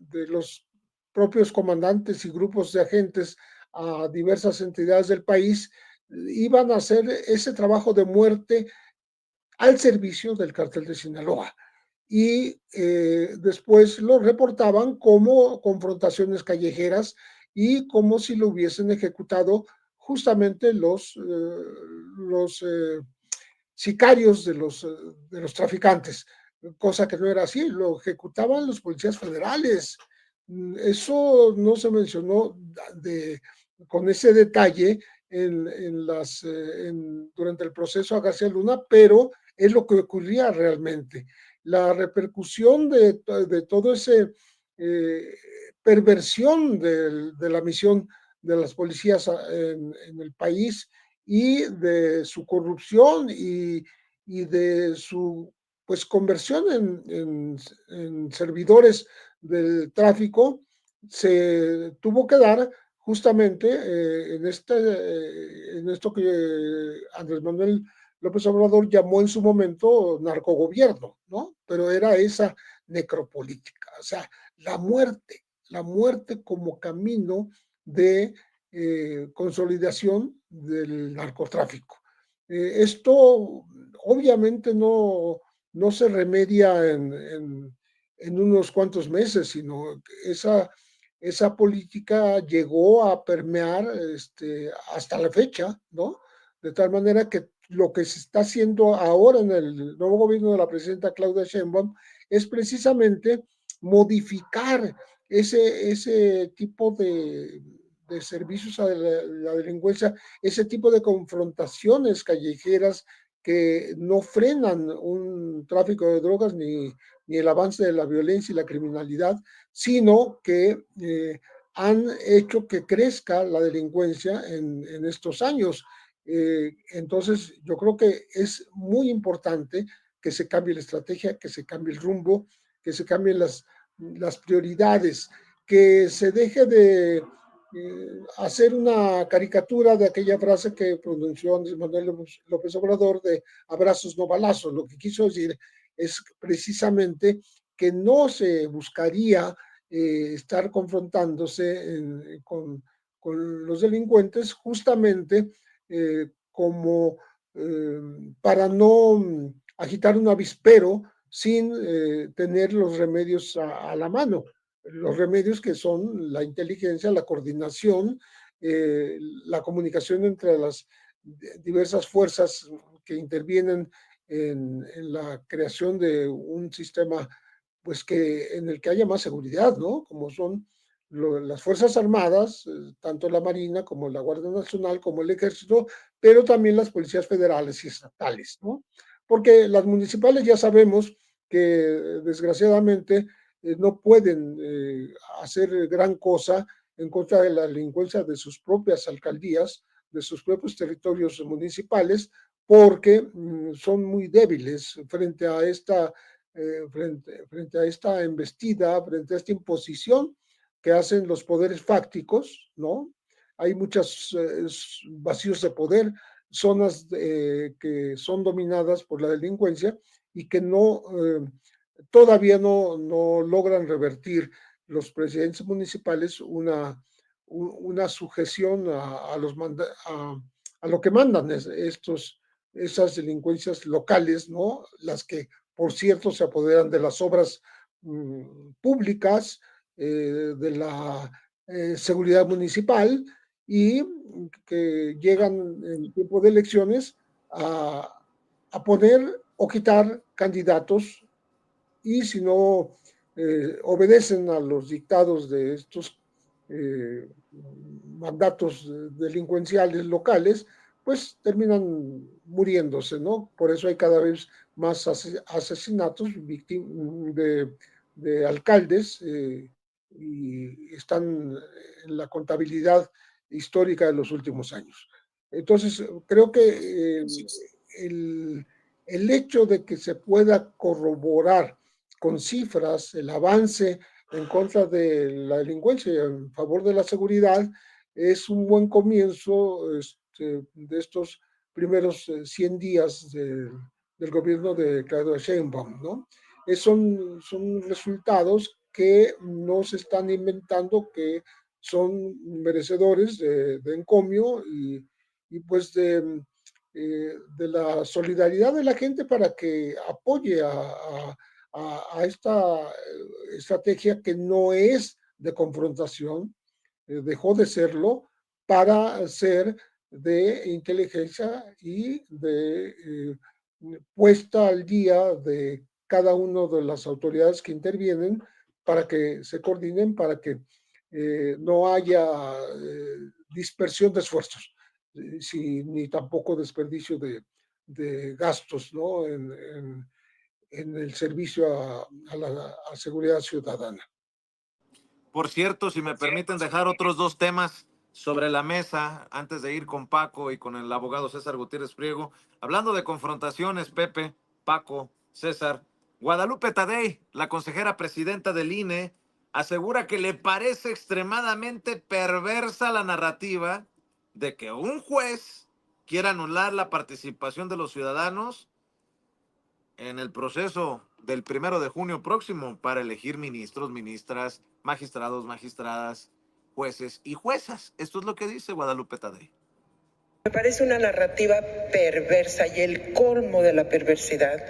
los propios comandantes y grupos de agentes a diversas entidades del país, iban a hacer ese trabajo de muerte al servicio del cártel de Sinaloa. Y después lo reportaban como confrontaciones callejeras y como si lo hubiesen ejecutado justamente los sicarios de los traficantes, cosa que no era así, lo ejecutaban los policías federales. Eso no se mencionó con ese detalle durante el proceso a García Luna, pero es lo que ocurría realmente. La repercusión de todo ese perversión de la misión de las policías en el país, y de su corrupción y de su pues conversión en servidores del tráfico, se tuvo que dar justamente en esto que Andrés Manuel López Obrador llamó en su momento narcogobierno, ¿no? Pero era esa necropolítica, o sea, la muerte como camino de consolidación del narcotráfico. Esto obviamente no se remedia en unos cuantos meses, sino esa política llegó a permear hasta la fecha, ¿no? De tal manera que lo que se está haciendo ahora en el nuevo gobierno de la presidenta Claudia Sheinbaum es precisamente modificar ese tipo de servicios a la delincuencia, ese tipo de confrontaciones callejeras que no frenan un tráfico de drogas ni el avance de la violencia y la criminalidad, sino que han hecho que crezca la delincuencia en estos años. Entonces, yo creo que es muy importante que se cambie la estrategia, que se cambie el rumbo, que se cambien las prioridades, que se deje de hacer una caricatura de aquella frase que pronunció Andrés Manuel López Obrador de abrazos no balazos. Lo que quiso decir es precisamente que no se buscaría estar confrontándose con los delincuentes justamente como para no agitar un avispero sin tener los remedios a la mano. Los remedios que son la inteligencia, la coordinación, la comunicación entre las diversas fuerzas que intervienen en la creación de un sistema pues en el que haya más seguridad, ¿no? Como son las Fuerzas Armadas, tanto la Marina como la Guardia Nacional, como el Ejército, pero también las policías federales y estatales, ¿no? Porque las municipales ya sabemos que desgraciadamente no pueden hacer gran cosa en contra de la delincuencia de sus propias alcaldías, de sus propios territorios municipales, porque son muy débiles frente a frente a esta embestida, frente a esta imposición que hacen los poderes fácticos, ¿no? Hay muchos vacíos de poder, zonas que son dominadas por la delincuencia y que todavía no logran revertir los presidentes municipales una sujeción a lo que mandan esas delincuencias locales, ¿no? Las que, por cierto, se apoderan de las obras públicas, de la seguridad municipal y que llegan en tiempo de elecciones a poner o quitar candidatos y si no obedecen a los dictados de estos mandatos delincuenciales locales, pues terminan muriéndose, ¿no? Por eso hay cada vez más asesinatos de alcaldes y están en la contabilidad histórica de los últimos años. Entonces, creo que el hecho de que se pueda corroborar con cifras el avance en contra de la delincuencia y en favor de la seguridad es un buen comienzo de estos primeros 100 días del gobierno de Claudia Sheinbaum, ¿no? Son resultados que no se están inventando, que son merecedores de encomio y pues de la solidaridad de la gente para que apoye a esta estrategia que no es de confrontación, dejó de serlo para ser de inteligencia y de puesta al día de cada una de las autoridades que intervienen para que se coordinen, para que no haya dispersión de esfuerzos, ni tampoco desperdicio de gastos, ¿no? En el servicio a la seguridad ciudadana. Por cierto, si me permiten dejar otros dos temas sobre la mesa antes de ir con Paco y con el abogado César Gutiérrez Priego. Hablando de confrontaciones, Pepe, Paco, César, Guadalupe Tadei, la consejera presidenta del INE, asegura que le parece extremadamente perversa la narrativa de que un juez quiera anular la participación de los ciudadanos en el proceso del 1 de junio próximo para elegir ministros, ministras, magistrados, magistradas, jueces y juezas. Esto es lo que dice Guadalupe Tadei. Me parece una narrativa perversa y el colmo de la perversidad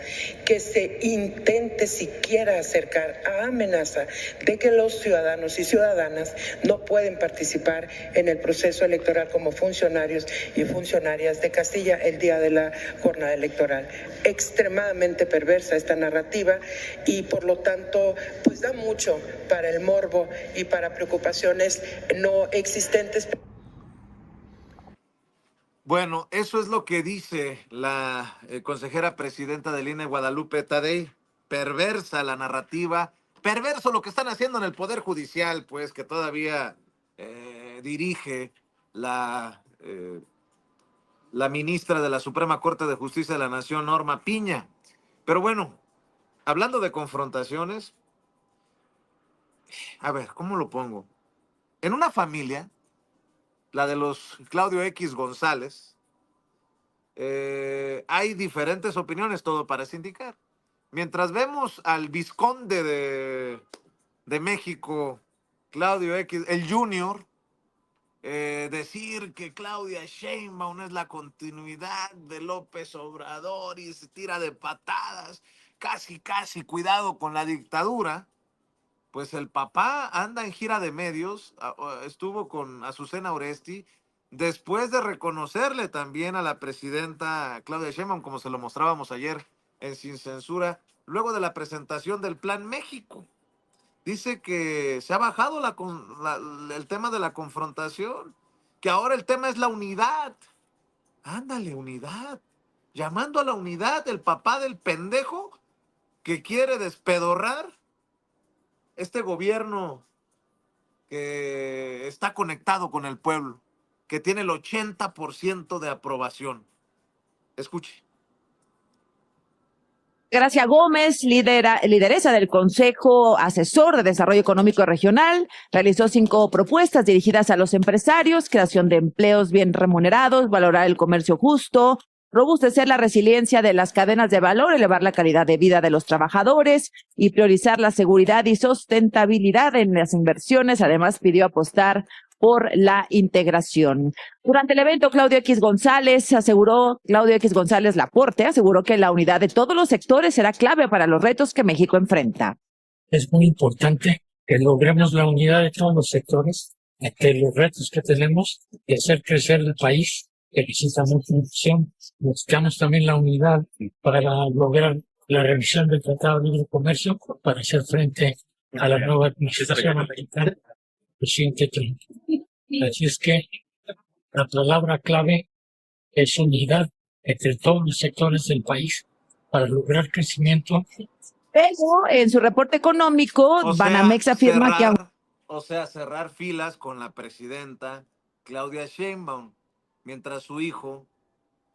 que se intente siquiera acercar a amenaza de que los ciudadanos y ciudadanas no pueden participar en el proceso electoral como funcionarios y funcionarias de Castilla el día de la jornada electoral. Extremadamente perversa esta narrativa y por lo tanto pues da mucho para el morbo y para preocupaciones no existentes. Bueno, eso es lo que dice la consejera presidenta del INE, Guadalupe Tadei. Perversa la narrativa, perverso lo que están haciendo en el Poder Judicial, pues que todavía dirige la ministra de la Suprema Corte de Justicia de la Nación, Norma Piña. Pero bueno, hablando de confrontaciones, a ver, ¿cómo lo pongo? En una familia, la de los Claudio X González, hay diferentes opiniones, todo parece indicar. Mientras vemos al vizconde de México, Claudio X, el Junior, decir que Claudia Sheinbaum es la continuidad de López Obrador y se tira de patadas, casi, cuidado con la dictadura, pues el papá anda en gira de medios, estuvo con Azucena Oresti, después de reconocerle también a la presidenta Claudia Sheinbaum, como se lo mostrábamos ayer en Sin Censura, luego de la presentación del Plan México. Dice que se ha bajado el tema de la confrontación, que ahora el tema es la unidad. Ándale, unidad. Llamando a la unidad, el papá del pendejo que quiere despedorrar este gobierno que está conectado con el pueblo, que tiene el 80% de aprobación. Escuche. Gracia Gómez, lideresa del Consejo Asesor de Desarrollo Económico Regional, realizó 5 propuestas dirigidas a los empresarios: creación de empleos bien remunerados, valorar el comercio justo, robustecer la resiliencia de las cadenas de valor, elevar la calidad de vida de los trabajadores y priorizar la seguridad y sustentabilidad en las inversiones. Además, pidió apostar por la integración. Durante el evento, Claudio X González Laporte aseguró que la unidad de todos los sectores será clave para los retos que México enfrenta. Es muy importante que logremos la unidad de todos los sectores ante los retos que tenemos y hacer crecer el país, que necesita mucha inversión. Necesitamos también la unidad para lograr la revisión del Tratado de Libre Comercio para hacer frente a la nueva administración americana del presidente Trump. Así es que la palabra clave es unidad entre todos los sectores del país para lograr crecimiento. Pero en su reporte económico, Banamex afirma cerrar filas con la presidenta Claudia Sheinbaum, mientras su hijo,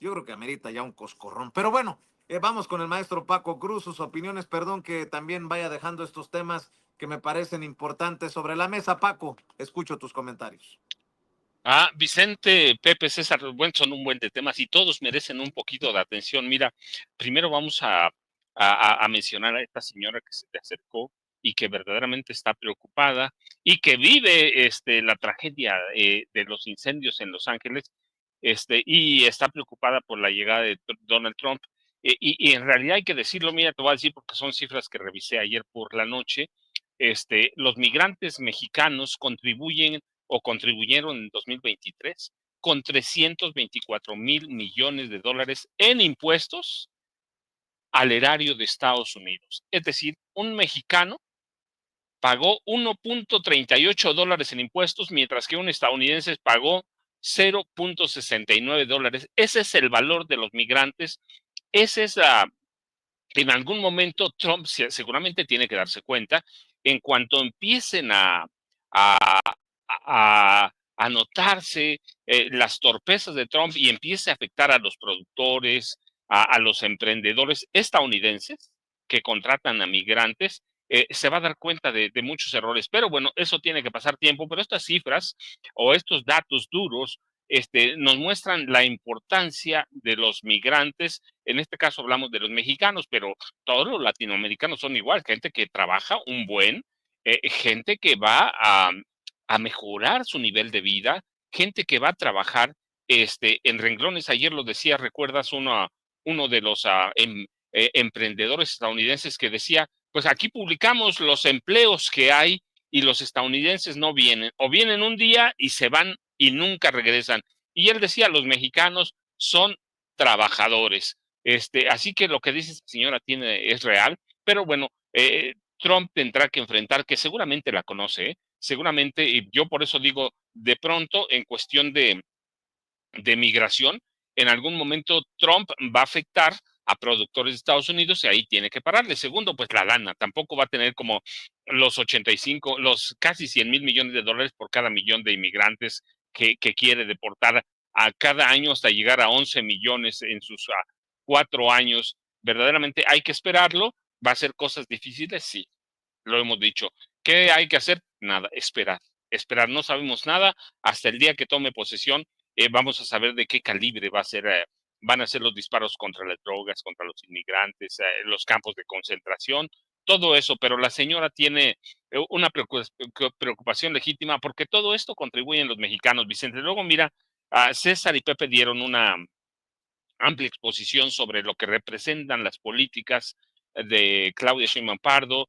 yo creo que amerita ya un coscorrón. Pero bueno, vamos con el maestro Paco Cruz, sus opiniones, perdón que también vaya dejando estos temas que me parecen importantes sobre la mesa. Paco, escucho tus comentarios. Vicente, Pepe, César, bueno, son un buen de temas y todos merecen un poquito de atención. Mira, primero vamos a mencionar a esta señora que se te acercó y que verdaderamente está preocupada y que vive la tragedia de los incendios en Los Ángeles, y está preocupada por la llegada de Donald Trump. Y en realidad hay que decirlo, mira, te voy a decir porque son cifras que revisé ayer por la noche. Los migrantes mexicanos contribuyeron en 2023 con 324,000 millones de dólares en impuestos al erario de Estados Unidos. Es decir, un mexicano pagó $1.38 en impuestos, mientras que un estadounidense pagó $0.69. Ese es el valor de los migrantes. Ese es en algún momento Trump seguramente tiene que darse cuenta, en cuanto empiecen a notarse las torpezas de Trump y empiece a afectar a los productores, a los emprendedores estadounidenses que contratan a migrantes, se va a dar cuenta de muchos errores. Pero bueno, eso tiene que pasar tiempo, pero estas cifras o estos datos duros nos muestran la importancia de los migrantes. En este caso hablamos de los mexicanos, pero todos los latinoamericanos son igual, gente que trabaja un buen, gente que va a mejorar su nivel de vida, gente que va a trabajar en renglones, ayer lo decía, ¿recuerdas uno de los emprendedores estadounidenses que decía, pues aquí publicamos los empleos que hay y los estadounidenses no vienen, o vienen un día y se van y nunca regresan? Y él decía, los mexicanos son trabajadores. Así que lo que dice esta señora es real, pero bueno, Trump tendrá que enfrentar, que seguramente la conoce, seguramente, y yo por eso digo, de pronto, en cuestión de migración, en algún momento Trump va a afectar a productores de Estados Unidos y ahí tiene que pararle. Segundo, pues la lana, tampoco va a tener como los los casi 100,000 millones de dólares por cada millón de inmigrantes que quiere deportar a cada año hasta llegar a 11 millones en sus 4 años. Verdaderamente hay que esperarlo. ¿Va a ser cosas difíciles? Sí, lo hemos dicho. ¿Qué hay que hacer? Nada, esperar. Esperar, no sabemos nada. Hasta el día que tome posesión, vamos a saber de qué calibre van a ser los disparos contra las drogas, contra los inmigrantes, los campos de concentración, todo eso. Pero la señora tiene una preocupación legítima porque todo esto contribuyen los mexicanos, Vicente. Luego, mira, César y Pepe dieron una amplia exposición sobre lo que representan las políticas de Claudia Sheinbaum Pardo,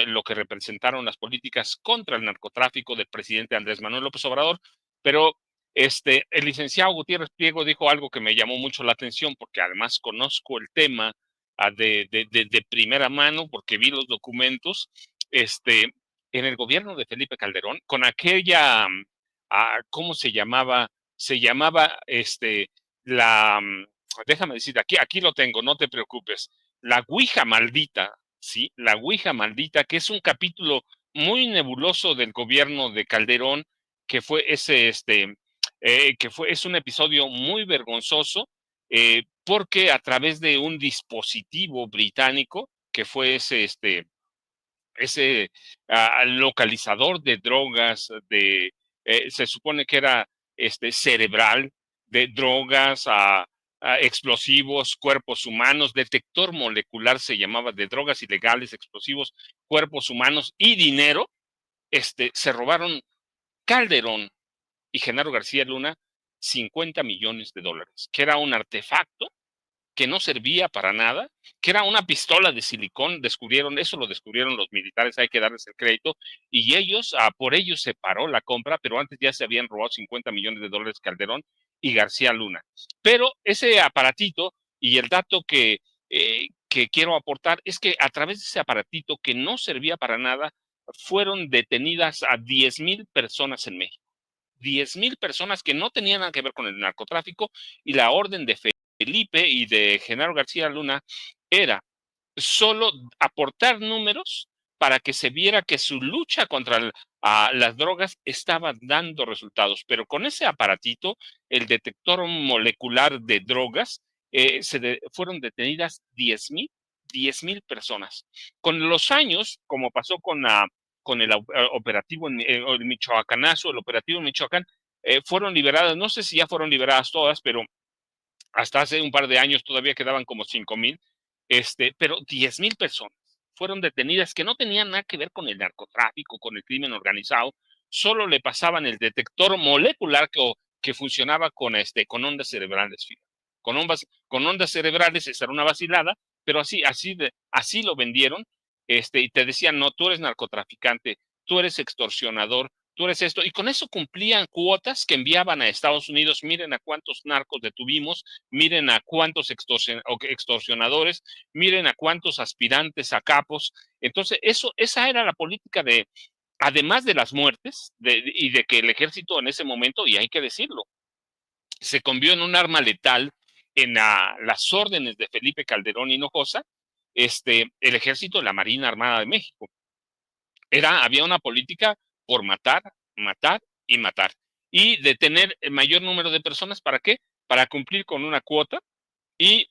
lo que representaron las políticas contra el narcotráfico del presidente Andrés Manuel López Obrador, pero el licenciado Gutiérrez Priego dijo algo que me llamó mucho la atención, porque además conozco el tema de primera mano, porque vi los documentos, en el gobierno de Felipe Calderón, con aquella, ¿cómo se llamaba? Se llamaba, la, déjame decir, aquí lo tengo, no te preocupes, la Ouija maldita, ¿sí? La Ouija maldita, que es un capítulo muy nebuloso del gobierno de Calderón, que fue es un episodio muy vergonzoso, porque a través de un dispositivo británico, que fue ese localizador de drogas, se supone que era cerebral, de drogas, explosivos, cuerpos humanos, detector molecular se llamaba, de drogas ilegales, explosivos, cuerpos humanos y dinero. Se robaron Calderón y Genaro García Luna 50 millones de dólares, que era un artefacto que no servía para nada, que era una pistola de silicón. Eso lo descubrieron los militares, hay que darles el crédito, y por ellos se paró la compra, pero antes ya se habían robado 50 millones de dólares Calderón y García Luna. Pero ese aparatito, y el dato que quiero aportar, es que a través de ese aparatito que no servía para nada, fueron detenidas a 10,000 personas en México. 10,000 personas que no tenían nada que ver con el narcotráfico, y la orden de Felipe y de Genaro García Luna era solo aportar números para que se viera que su lucha contra las drogas estaba dando resultados. Pero con ese aparatito, el detector molecular de drogas, fueron detenidas 10,000 personas. Con los años, como pasó con el operativo en el Michoacanazo, el operativo en Michoacán, fueron liberadas, no sé si ya fueron liberadas todas, pero hasta hace un par de años todavía quedaban como 5,000, pero 10,000 personas fueron detenidas que no tenían nada que ver con el narcotráfico, con el crimen organizado, solo le pasaban el detector molecular que funcionaba con ondas cerebrales. Con ondas cerebrales, esa era una vacilada, pero así lo vendieron, y te decían, no, tú eres narcotraficante, tú eres extorsionador, tú eres esto, y con eso cumplían cuotas que enviaban a Estados Unidos. Miren a cuántos narcos detuvimos, miren a cuántos extorsionadores, miren a cuántos aspirantes a capos. Entonces, esa era la política además de las muertes, y de que el ejército en ese momento, y hay que decirlo, se convirtió en un arma letal en las órdenes de Felipe Calderón Hinojosa, el ejército de la Marina Armada de México. Había una política por matar, matar y matar, y detener el mayor número de personas. ¿Para qué? Para cumplir con una cuota, y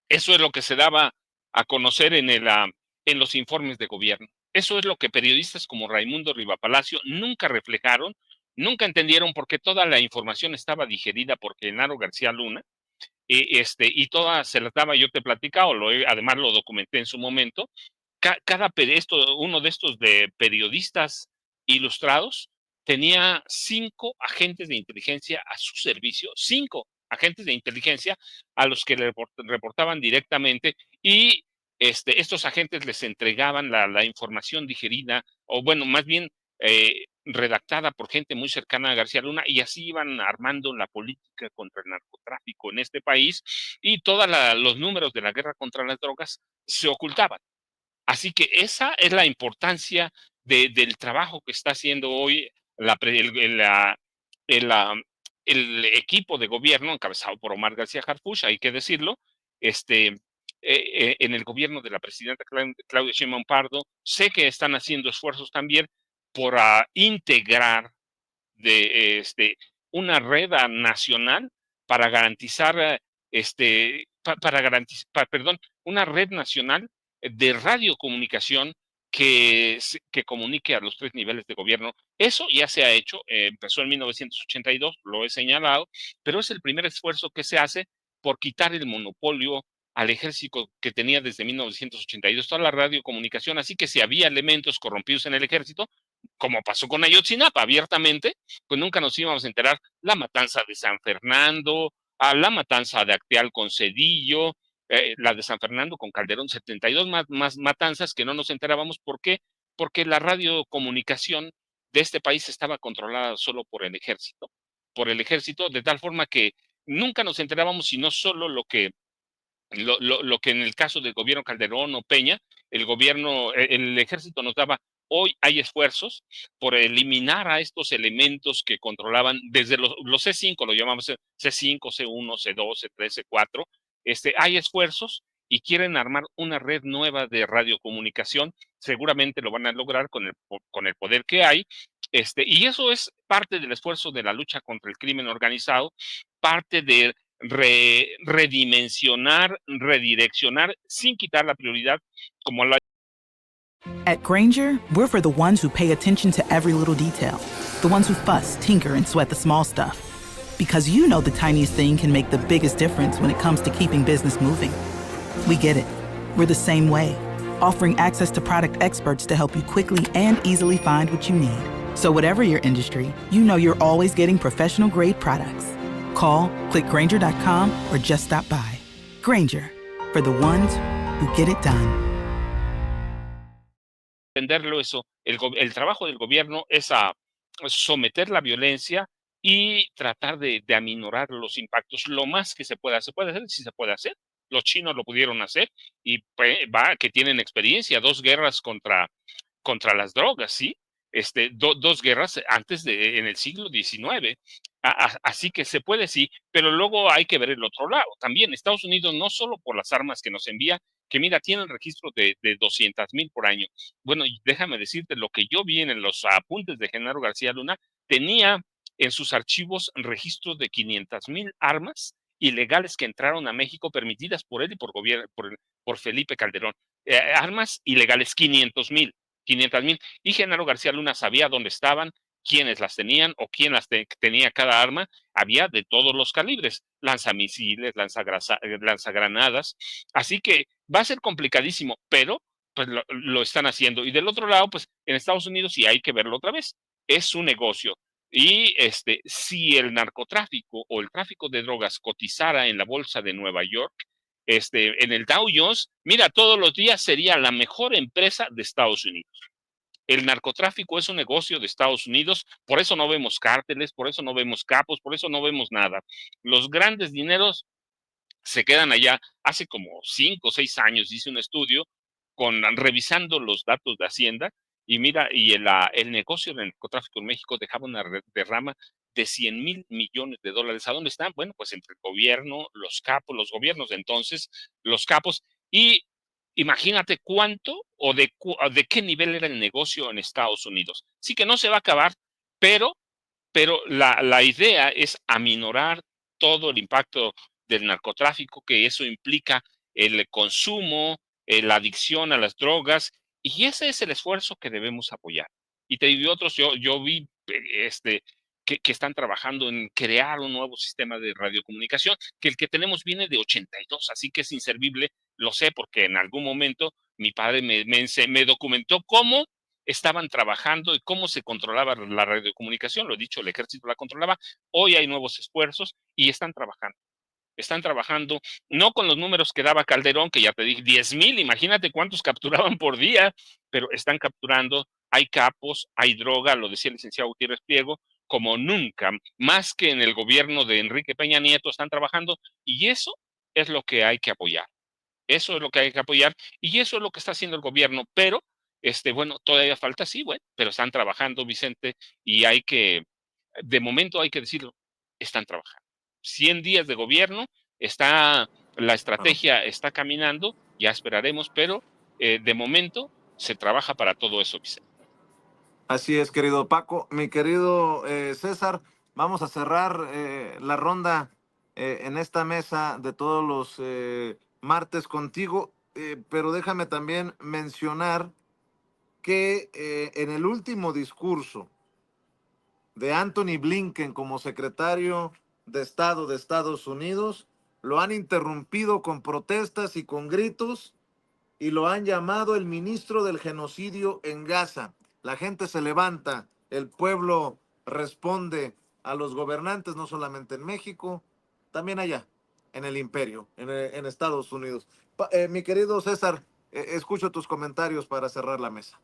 eso es lo que se daba a conocer en los informes de gobierno. Eso es lo que periodistas como Raimundo Rivapalacio nunca reflejaron, nunca entendieron, porque toda la información estaba digerida por Genaro García Luna, y toda se la daba, yo te platicaba, además lo documenté en su momento. Uno de estos de periodistas ilustrados tenía 5 agentes de inteligencia a su servicio, 5 agentes de inteligencia a los que le reportaban directamente, y estos agentes les entregaban la información digerida, o bueno, más bien redactada por gente muy cercana a García Luna, y así iban armando la política contra el narcotráfico en este país, y todos los números de la guerra contra las drogas se ocultaban. Así que esa es la importancia del trabajo que está haciendo hoy el, la- el equipo de gobierno encabezado por Omar García Harfuch, hay que decirlo, en el gobierno de la presidenta Claudia Sheinbaum Pardo. Sé que están haciendo esfuerzos también por integrar una red nacional para garantizar, perdón, una red nacional de radiocomunicación que comunique a los 3 niveles de gobierno. Eso ya se ha hecho, empezó en 1982, lo he señalado, pero es el primer esfuerzo que se hace por quitar el monopolio al ejército que tenía desde 1982 toda la radiocomunicación. Así que si había elementos corrompidos en el ejército, como pasó con Ayotzinapa abiertamente, pues nunca nos íbamos a enterar. La matanza de San Fernando, la matanza de Acteal con Cedillo, la de San Fernando con Calderón, 72 más matanzas que no nos enterábamos. ¿Por qué? Porque la radiocomunicación de este país estaba controlada solo por el ejército, de tal forma que nunca nos enterábamos, sino solo lo que en el caso del gobierno Calderón o Peña, el ejército nos daba. Hoy hay esfuerzos por eliminar a estos elementos que controlaban desde los C5, lo llamamos C5, C1, C2, C3, C4. Hay esfuerzos y quieren armar una red nueva de radiocomunicación. Seguramente lo van a lograr con el poder que hay. Y eso es parte del esfuerzo de la lucha contra el crimen organizado, parte de redimensionar, redireccionar, sin quitar la prioridad como la. At Granger, we're for the ones who pay attention to every little detail, the ones who fuss, tinker, and sweat the small stuff. Because you know the tiniest thing can make the biggest difference when it comes to keeping business moving. We get it. We're the same way, offering access to product experts to help you quickly and easily find what you need. So whatever your industry, you know you're always getting professional-grade products. Call, click Grainger.com, or just stop by. Grainger, for the ones who get it done. Entenderlo eso, el trabajo del gobierno es a someter la violencia y tratar de aminorar los impactos lo más que se pueda. Se puede hacer, sí se puede hacer. Los chinos lo pudieron hacer y que tienen experiencia, 2 guerras contra las drogas, ¿sí? 2 guerras antes en el siglo XIX. Así que se puede, sí, pero luego hay que ver el otro lado. También Estados Unidos, no solo por las armas que nos envía, que mira, tienen registro de 200,000 por año. Bueno, y déjame decirte, lo que yo vi en los apuntes de Genaro García Luna, tenía en sus archivos registro de 500,000 armas ilegales que entraron a México, permitidas por él y por Felipe Calderón. Armas ilegales, 500,000. Y Genaro García Luna sabía dónde estaban, quiénes las tenían o quién tenía cada arma. Había de todos los calibres, lanzamisiles, lanzagranadas. Así que va a ser complicadísimo, pero pues lo están haciendo. Y del otro lado, pues en Estados Unidos, y hay que verlo otra vez, es un negocio. Y si el narcotráfico o el tráfico de drogas cotizara en la bolsa de Nueva York, en el Dow Jones, mira, todos los días sería la mejor empresa de Estados Unidos. El narcotráfico es un negocio de Estados Unidos, por eso no vemos cárteles, por eso no vemos capos, por eso no vemos nada. Los grandes dineros se quedan allá. Hace como 5 o 6 años hice un estudio revisando los datos de Hacienda, y mira, y el negocio del narcotráfico en México dejaba una derrama de 100,000 millones de dólares. ¿A dónde están? Bueno, pues entre el gobierno, los capos, los gobiernos de entonces, los capos, y imagínate cuánto o de qué nivel era el negocio en Estados Unidos. Sí que no se va a acabar, pero la idea es aminorar todo el impacto del narcotráfico, que eso implica el consumo, la adicción a las drogas, y ese es el esfuerzo que debemos apoyar. Y te digo otros, yo vi que están trabajando en crear un nuevo sistema de radiocomunicación, que el que tenemos viene de 82, así que es inservible. Lo sé porque en algún momento mi padre me documentó cómo estaban trabajando y cómo se controlaba la radiocomunicación. Lo he dicho, el ejército la controlaba. Hoy hay nuevos esfuerzos y están trabajando. Están trabajando, no con los números que daba Calderón, que ya te dije, 10,000, imagínate cuántos capturaban por día, pero están capturando, hay capos, hay droga, lo decía el licenciado Gutiérrez Priego, como nunca, más que en el gobierno de Enrique Peña Nieto están trabajando, y eso es lo que hay que apoyar. Eso es lo que hay que apoyar y eso es lo que está haciendo el gobierno, pero bueno, todavía falta, sí, bueno, pero están trabajando, Vicente, y hay que, de momento hay que decirlo, están trabajando. 100 días de gobierno, la estrategia está caminando, ya esperaremos, pero de momento se trabaja para todo eso, Vicente. Así es, querido Paco. Mi querido César, vamos a cerrar la ronda en esta mesa de todos los martes contigo, pero déjame también mencionar que en el último discurso de Anthony Blinken como secretario de Estado de Estados Unidos, lo han interrumpido con protestas y con gritos y lo han llamado el ministro del genocidio en Gaza. La gente se levanta, el pueblo responde a los gobernantes, no solamente en México, también allá, en el imperio, en Estados Unidos. Mi querido César, escucho tus comentarios para cerrar la mesa.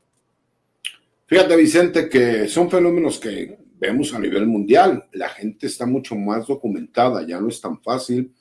Fíjate, Vicente, que son fenómenos que vemos a nivel mundial. La gente está mucho más documentada, ya no es tan fácil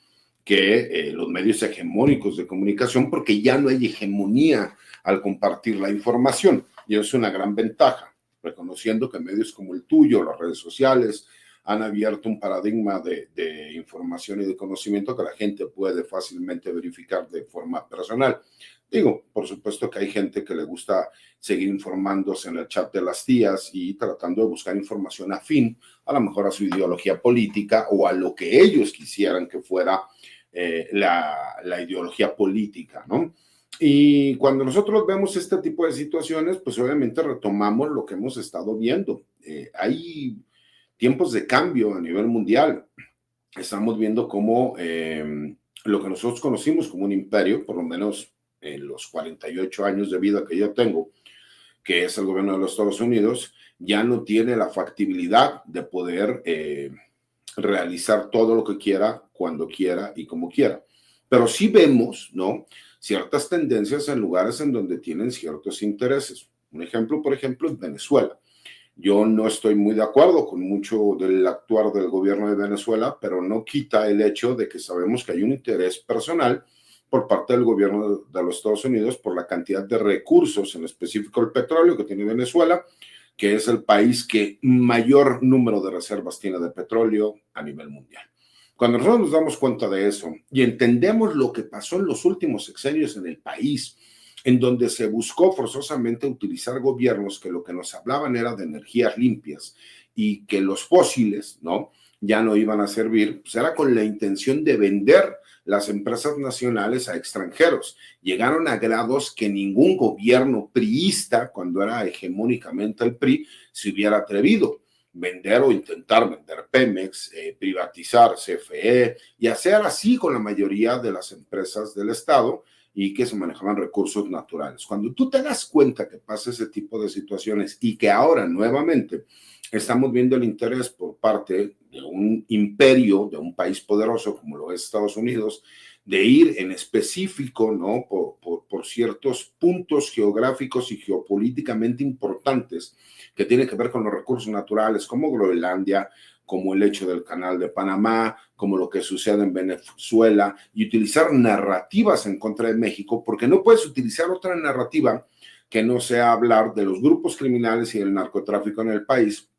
que los medios hegemónicos de comunicación, porque ya no hay hegemonía al compartir la información. Y eso es una gran ventaja, reconociendo que medios como el tuyo, las redes sociales, han abierto un paradigma de información y de conocimiento que la gente puede fácilmente verificar de forma personal. Digo, por supuesto que hay gente que le gusta seguir informándose en el chat de las tías y tratando de buscar información afín, a lo mejor a su ideología política o a lo que ellos quisieran que fuera la ideología política, ¿no? Y cuando nosotros vemos este tipo de situaciones, pues obviamente retomamos lo que hemos estado viendo. Hay tiempos de cambio a nivel mundial. Estamos viendo cómo lo que nosotros conocimos como un imperio, por lo menos en los 48 años de vida que yo tengo, que es el gobierno de los Estados Unidos, ya no tiene la factibilidad de poder realizar todo lo que quiera, cuando quiera y como quiera. Pero sí vemos, ¿no?, ciertas tendencias en lugares en donde tienen ciertos intereses. Un ejemplo, por ejemplo, es Venezuela. Yo no estoy muy de acuerdo con mucho del actuar del gobierno de Venezuela, pero no quita el hecho de que sabemos que hay un interés personal por parte del gobierno de los Estados Unidos por la cantidad de recursos, en específico el petróleo que tiene Venezuela, que es el país que mayor número de reservas tiene de petróleo a nivel mundial. Cuando nosotros nos damos cuenta de eso y entendemos lo que pasó en los últimos sexenios en el país, en donde se buscó forzosamente utilizar gobiernos que lo que nos hablaban era de energías limpias y que los fósiles, ¿no?, ya no iban a servir, pues era con la intención de vender las empresas nacionales a extranjeros. Llegaron a grados que ningún gobierno priista, cuando era hegemónicamente el PRI, se hubiera atrevido. Vender o intentar vender Pemex, privatizar CFE y hacer así con la mayoría de las empresas del Estado y que se manejaban recursos naturales. Cuando tú te das cuenta que pasa ese tipo de situaciones y que ahora nuevamente estamos viendo el interés por parte de un imperio, de un país poderoso como lo es Estados Unidos, de ir en específico, ¿no?, por ciertos puntos geográficos y geopolíticamente importantes que tienen que ver con los recursos naturales, como Groenlandia, como el hecho del Canal de Panamá, como lo que sucede en Venezuela, y utilizar narrativas en contra de México, porque no puedes utilizar otra narrativa que no sea hablar de los grupos criminales y del narcotráfico en el país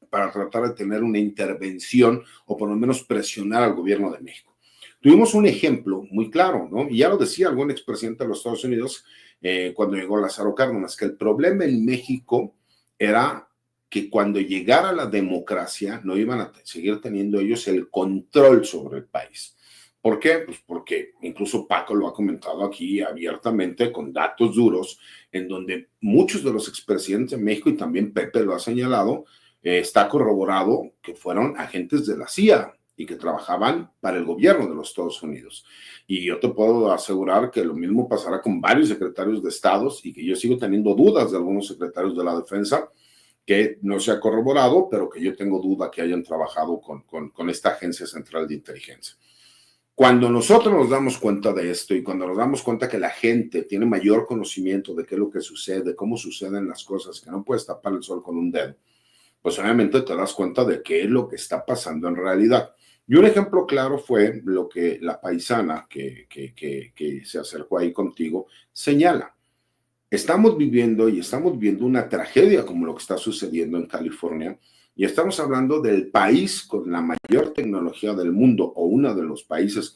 para tratar de tener una intervención o por lo menos presionar al gobierno de México. Tuvimos un ejemplo muy claro, ¿no? Y ya lo decía algún expresidente de los Estados Unidos cuando llegó Lázaro Cárdenas, que el problema en México era que cuando llegara la democracia no iban a seguir teniendo ellos el control sobre el país. ¿Por qué? Pues porque incluso Paco lo ha comentado aquí abiertamente con datos duros, en donde muchos de los expresidentes de México, y también Pepe lo ha señalado, está corroborado que fueron agentes de la CIA y que trabajaban para el gobierno de los Estados Unidos. Y yo te puedo asegurar que lo mismo pasará con varios secretarios de Estados y que yo sigo teniendo dudas de algunos secretarios de la defensa que no se ha corroborado, pero que yo tengo duda que hayan trabajado con esta Agencia Central de Inteligencia. Cuando nosotros nos damos cuenta de esto y cuando nos damos cuenta que la gente tiene mayor conocimiento de qué es lo que sucede, cómo suceden las cosas, que no puedes tapar el sol con un dedo, pues obviamente te das cuenta de qué es lo que está pasando en realidad. Y un ejemplo claro fue lo que la paisana que se acercó ahí contigo señala. Estamos viviendo una tragedia como lo que está sucediendo en California y estamos hablando del país con la mayor tecnología del mundo o uno de los países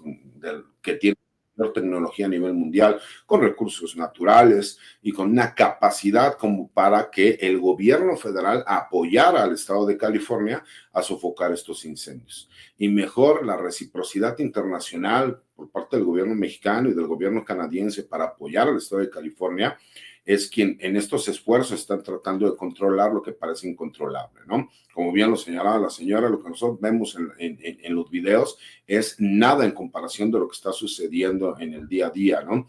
que tiene mayor tecnología a nivel mundial, con recursos naturales y con una capacidad como para que el gobierno federal apoyara al estado de California a sofocar estos incendios. Y mejor la reciprocidad internacional por parte del gobierno mexicano y del gobierno canadiense para apoyar al estado de California es quien en estos esfuerzos están tratando de controlar lo que parece incontrolable, ¿no? Como bien lo señalaba la señora, lo que nosotros vemos en los videos es nada en comparación de lo que está sucediendo en el día a día, ¿no?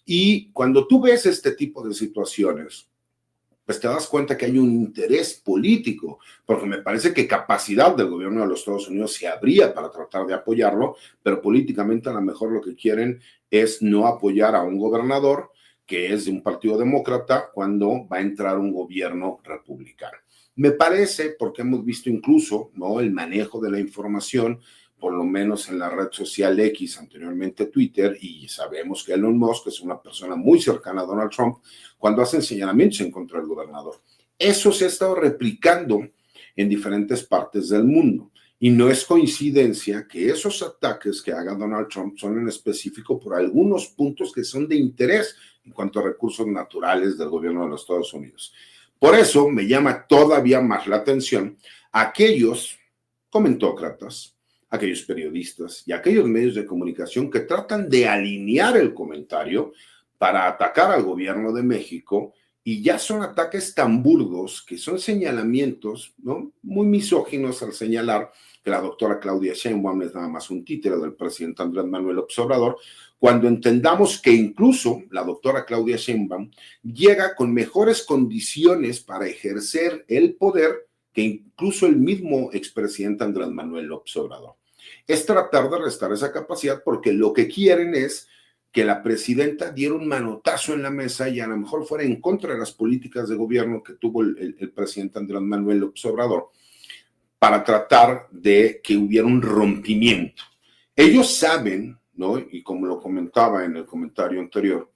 Y cuando tú ves este tipo de situaciones, pues te das cuenta que hay un interés político, porque me parece que capacidad del gobierno de los Estados Unidos se habría para tratar de apoyarlo, pero políticamente a lo mejor lo que quieren es no apoyar a un gobernador que es de un partido demócrata cuando va a entrar un gobierno republicano. Me parece, porque hemos visto incluso, ¿no?, el manejo de la información, por lo menos en la red social X, anteriormente Twitter, y sabemos que Elon Musk es una persona muy cercana a Donald Trump, cuando hacen señalamientos en contra del gobernador. Eso se ha estado replicando en diferentes partes del mundo. Y no es coincidencia que esos ataques que haga Donald Trump son en específico por algunos puntos que son de interés en cuanto a recursos naturales del gobierno de los Estados Unidos. Por eso me llama todavía más la atención aquellos comentócratas, aquellos periodistas y aquellos medios de comunicación que tratan de alinear el comentario para atacar al gobierno de México, y ya son ataques tan burdos que son señalamientos, ¿no?, muy misóginos al señalar que la doctora Claudia Sheinbaum es nada más un títere del presidente Andrés Manuel López Obrador, cuando entendamos que incluso la doctora Claudia Sheinbaum llega con mejores condiciones para ejercer el poder que incluso el mismo expresidente Andrés Manuel López Obrador. Es tratar de restar esa capacidad porque lo que quieren es que la presidenta diera un manotazo en la mesa y a lo mejor fuera en contra de las políticas de gobierno que tuvo el presidente Andrés Manuel López Obrador, para tratar de que hubiera un rompimiento. Ellos saben, ¿no?, y como lo comentaba en el comentario anterior,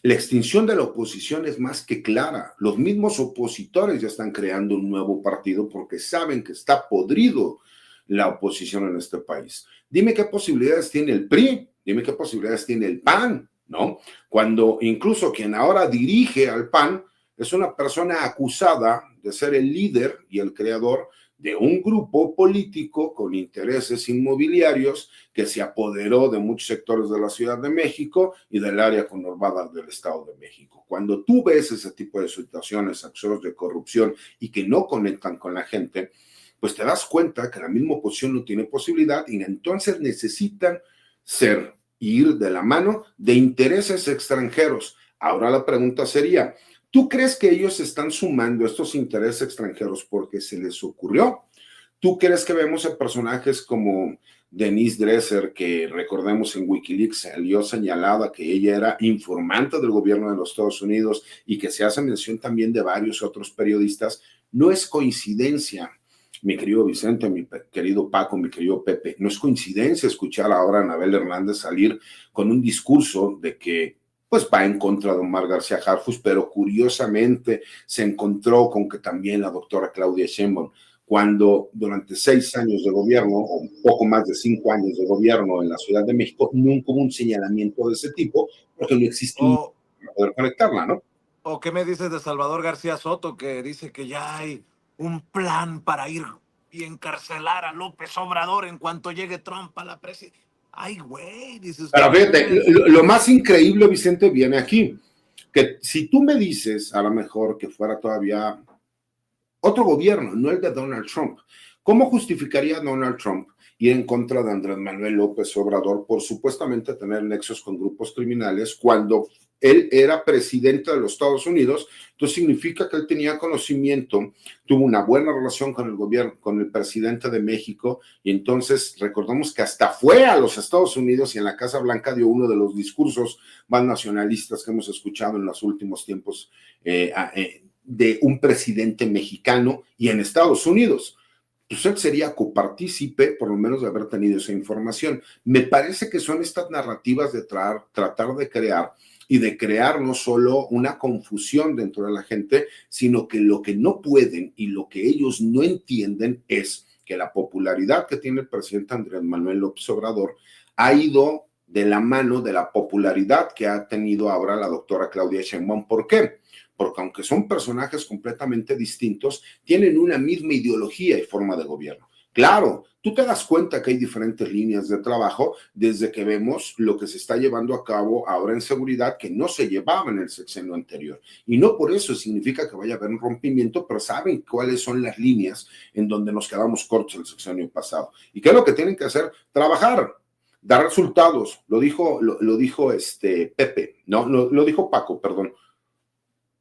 la extinción de la oposición es más que clara. Los mismos opositores ya están creando un nuevo partido porque saben que está podrido la oposición en este país. Dime qué posibilidades tiene el PRI, dime qué posibilidades tiene el PAN, ¿no? Cuando incluso quien ahora dirige al PAN es una persona acusada de ser el líder y el creador de un grupo político con intereses inmobiliarios que se apoderó de muchos sectores de la Ciudad de México y del área conurbada del Estado de México. Cuando tú ves ese tipo de situaciones, actos de corrupción y que no conectan con la gente, pues te das cuenta que la misma oposición no tiene posibilidad y entonces necesitan ir de la mano de intereses extranjeros. Ahora la pregunta sería, ¿tú crees que ellos están sumando estos intereses extranjeros porque se les ocurrió? ¿Tú crees que vemos a personajes como Denise Dresser, que recordemos en Wikileaks salió señalada que ella era informante del gobierno de los Estados Unidos y que se hace mención también de varios otros periodistas? No es coincidencia, mi querido Vicente, mi querido Paco, mi querido Pepe, no es coincidencia escuchar ahora a Anabel Hernández salir con un discurso de que pues va en contra de Omar García Harfuch, pero curiosamente se encontró con que también la doctora Claudia Sheinbaum, cuando durante 6 años de gobierno, o un poco más de 5 años de gobierno en la Ciudad de México, nunca hubo un señalamiento de ese tipo, porque no existe para poder conectarla, ¿no? ¿O qué me dices de Salvador García Soto, que dice que ya hay un plan para ir y encarcelar a López Obrador en cuanto llegue Trump a la presidencia? Ay, güey, dices. Pero fíjate, lo más increíble, Vicente, viene aquí, que si tú me dices, a lo mejor que fuera todavía otro gobierno, no el de Donald Trump, ¿Cómo justificaría Donald Trump ir en contra de Andrés Manuel López Obrador por supuestamente tener nexos con grupos criminales cuando él era presidente de los Estados Unidos? Entonces significa que él tenía conocimiento, tuvo una buena relación con el gobierno, con el presidente de México, y entonces recordamos que hasta fue a los Estados Unidos y en la Casa Blanca dio uno de los discursos más nacionalistas que hemos escuchado en los últimos tiempos de un presidente mexicano y en Estados Unidos. Pues él sería copartícipe, por lo menos, de haber tenido esa información. Me parece que son estas narrativas de tratar de crear y de crear no solo una confusión dentro de la gente, sino que lo que no pueden y lo que ellos no entienden es que la popularidad que tiene el presidente Andrés Manuel López Obrador ha ido de la mano de la popularidad que ha tenido ahora la doctora Claudia Sheinbaum. ¿Por qué? Porque aunque son personajes completamente distintos, tienen una misma ideología y forma de gobierno. Claro, tú te das cuenta que hay diferentes líneas de trabajo desde que vemos lo que se está llevando a cabo ahora en seguridad que no se llevaba en el sexenio anterior. Y no por eso significa que vaya a haber un rompimiento, pero saben cuáles son las líneas en donde nos quedamos cortos el sexenio pasado. ¿Y qué es lo que tienen que hacer? Trabajar, dar resultados. Lo dijo Pepe, no, lo dijo Paco, perdón.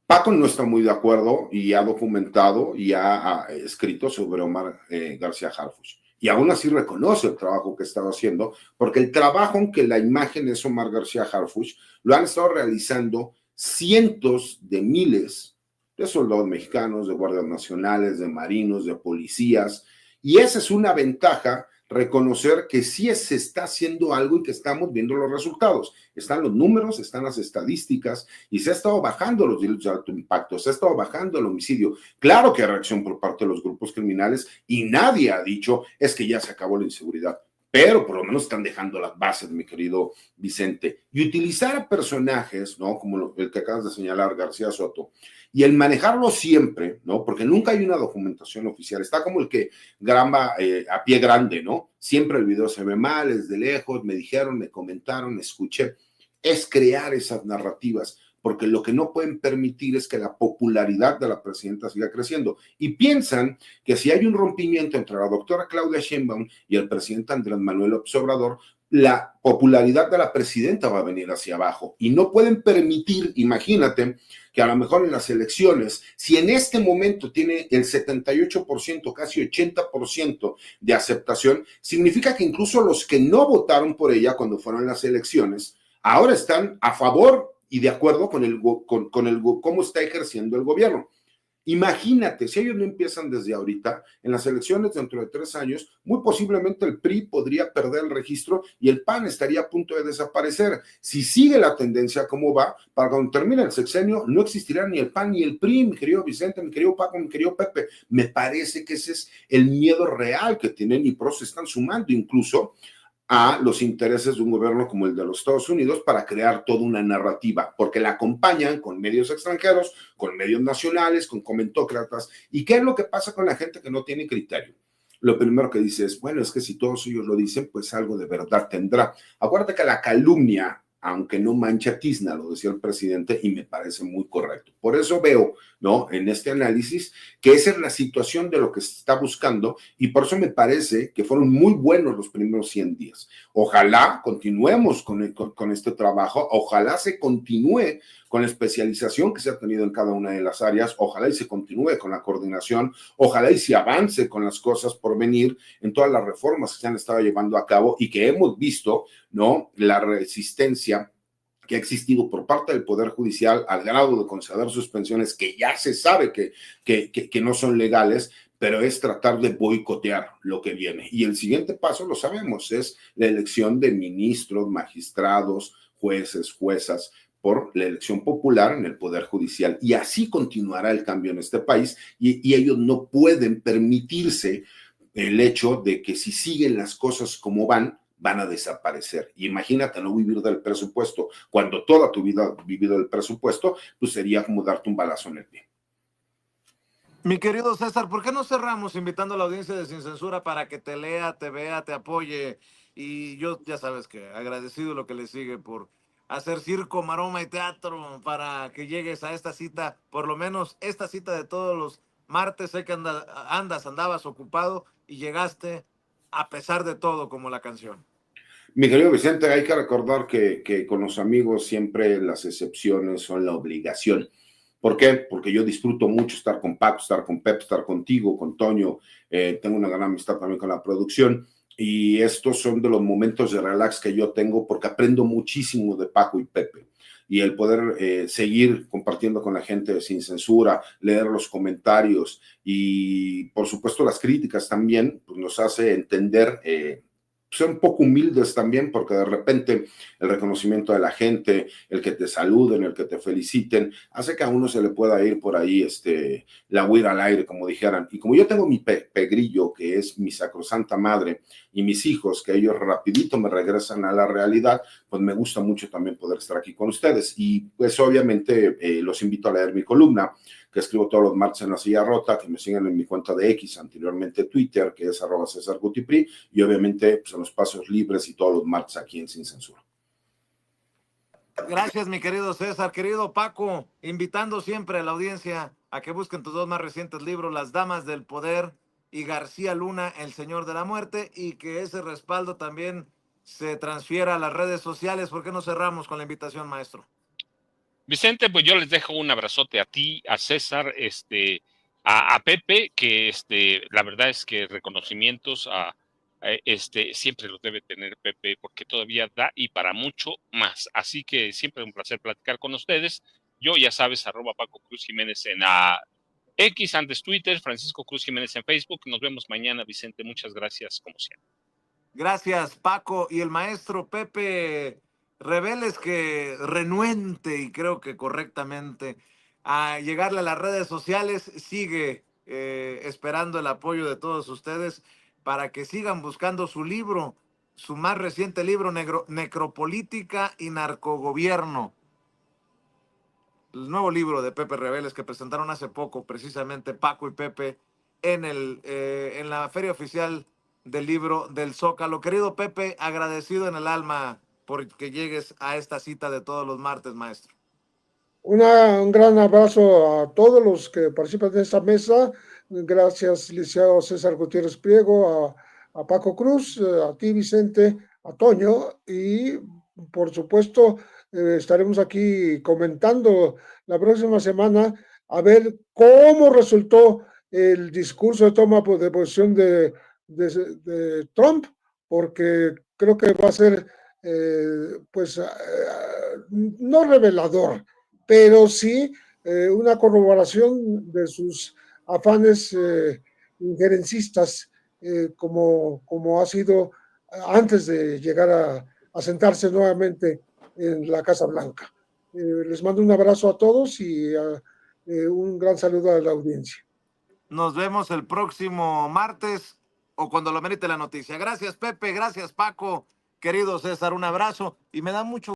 Paco no está muy de acuerdo y ha documentado y ha escrito sobre Omar García Harfuch. Y aún así reconoce el trabajo que estaba haciendo, porque el trabajo, aunque la imagen es Omar García Harfuch, lo han estado realizando cientos de miles de soldados mexicanos, de guardias nacionales, de marinos, de policías. Y esa es una ventaja, reconocer que sí se está haciendo algo y que estamos viendo los resultados. Están los números, están las estadísticas y se ha estado bajando los delitos de alto impacto, se ha estado bajando el homicidio. Claro que hay reacción por parte de los grupos criminales y nadie ha dicho es que ya se acabó la inseguridad, pero por lo menos están dejando las bases, mi querido Vicente. Y utilizar a personajes, ¿no? Como el que acabas de señalar, García Soto, y el manejarlo siempre, ¿no? Porque nunca hay una documentación oficial. Está como el que graba a pie grande, ¿no? Siempre el video se ve mal, es de lejos, me dijeron, me comentaron, escuché. Es crear esas narrativas, porque lo que no pueden permitir es que la popularidad de la presidenta siga creciendo. Y piensan que si hay un rompimiento entre la doctora Claudia Sheinbaum y el presidente Andrés Manuel López Obrador, la popularidad de la presidenta va a venir hacia abajo. Y no pueden permitir, imagínate, que a lo mejor en las elecciones, si en este momento tiene el 78%, casi 80% de aceptación, significa que incluso los que no votaron por ella cuando fueron las elecciones, ahora están a favor y de acuerdo con cómo está ejerciendo el gobierno. Imagínate, si ellos no empiezan desde ahorita, en las elecciones dentro de 3 años, muy posiblemente el PRI podría perder el registro y el PAN estaría a punto de desaparecer. Si sigue la tendencia como va, para cuando termine el sexenio, no existirá ni el PAN ni el PRI, mi querido Vicente, mi querido Paco, mi querido Pepe. Me parece que ese es el miedo real que tienen y por eso se están sumando incluso a los intereses de un gobierno como el de los Estados Unidos para crear toda una narrativa, porque la acompañan con medios extranjeros, con medios nacionales, con comentócratas. ¿Y qué es lo que pasa con la gente que no tiene criterio? Lo primero que dice es, bueno, es que si todos ellos lo dicen, pues algo de verdad tendrá. Acuérdate que la calumnia, aunque no mancha tizna, lo decía el presidente, y me parece muy correcto. Por eso veo, ¿no?, en este análisis, que esa es la situación de lo que se está buscando, y por eso me parece que fueron muy buenos los primeros 100 días. Ojalá continuemos con este trabajo, ojalá se continúe con la especialización que se ha tenido en cada una de las áreas, ojalá y se continúe con la coordinación, ojalá y se avance con las cosas por venir en todas las reformas que se han estado llevando a cabo y que hemos visto, ¿no?, la resistencia que ha existido por parte del Poder Judicial al grado de conceder suspensiones que ya se sabe que no son legales, pero es tratar de boicotear lo que viene. Y el siguiente paso, lo sabemos, es la elección de ministros, magistrados, jueces, juezas, por la elección popular en el Poder Judicial. Y así continuará el cambio en este país y ellos no pueden permitirse el hecho de que si siguen las cosas como van a desaparecer. Y imagínate no vivir del presupuesto. Cuando toda tu vida has vivido del presupuesto, pues sería como darte un balazo en el pie. Mi querido César, ¿por qué no cerramos invitando a la audiencia de Sin Censura para que te lea, te vea, te apoye? Y yo, ya sabes que agradecido lo que le sigue por hacer circo, maroma y teatro para que llegues a esta cita, por lo menos esta cita de todos los martes. Sé que andabas ocupado y llegaste a pesar de todo, como la canción. Mi querido Vicente, hay que recordar que con los amigos siempre las excepciones son la obligación. ¿Por qué? Porque yo disfruto mucho estar con Paco, estar con Pep, estar contigo, con Toño. Tengo una gran amistad también con la producción. Y estos son de los momentos de relax que yo tengo porque aprendo muchísimo de Paco y Pepe. Y el poder seguir compartiendo con la gente sin censura, leer los comentarios y por supuesto las críticas también, pues nos hace entender, ser un poco humildes también, porque de repente el reconocimiento de la gente, el que te saluden, el que te feliciten, hace que a uno se le pueda ir por ahí la huira al aire, como dijeran. Y como yo tengo mi pegrillo, que es mi sacrosanta madre, y mis hijos, que ellos rapidito me regresan a la realidad, pues me gusta mucho también poder estar aquí con ustedes. Y pues obviamente los invito a leer mi columna, que escribo todos los martes en La Silla Rota, que me sigan en mi cuenta de X, anteriormente Twitter, que es @CésarGutiPri, y obviamente pues, en los espacios libres y todos los martes aquí en Sin Censura. Gracias, mi querido César. Querido Paco, invitando siempre a la audiencia a que busquen tus dos más recientes libros, Las Damas del Poder y García Luna, El Señor de la Muerte, y que ese respaldo también se transfiera a las redes sociales. ¿Por qué no cerramos con la invitación, maestro? Vicente, pues yo les dejo un abrazote a ti, a César, a Pepe, que la verdad es que reconocimientos siempre los debe tener Pepe, porque todavía da y para mucho más. Así que siempre es un placer platicar con ustedes. Yo, ya sabes, @Paco Cruz Jiménez en X, antes Twitter, Francisco Cruz Jiménez en Facebook. Nos vemos mañana, Vicente. Muchas gracias, como siempre. Gracias, Paco. Y el maestro Pepe Reveles, que renuente y creo que correctamente a llegarle a las redes sociales, sigue esperando el apoyo de todos ustedes para que sigan buscando su libro, su más reciente libro, Necropolítica y Narcogobierno. El nuevo libro de Pepe Reveles que presentaron hace poco, precisamente Paco y Pepe, en la Feria Oficial del Libro del Zócalo. Querido Pepe, agradecido en el alma porque llegues a esta cita de todos los martes, maestro. Un gran abrazo a todos los que participan de esta mesa. Gracias, licenciado César Gutiérrez Priego, a Paco Cruz, a ti, Vicente, a Toño, y por supuesto estaremos aquí comentando la próxima semana a ver cómo resultó el discurso de toma de posición de Trump, porque creo que va a ser no revelador, pero sí una corroboración de sus afanes injerencistas, como ha sido antes de llegar a sentarse nuevamente en la Casa Blanca. Les mando un abrazo a todos y un gran saludo a la audiencia. Nos vemos el próximo martes o cuando lo merite la noticia. Gracias, Pepe. Gracias, Paco. Querido César, un abrazo y me da mucho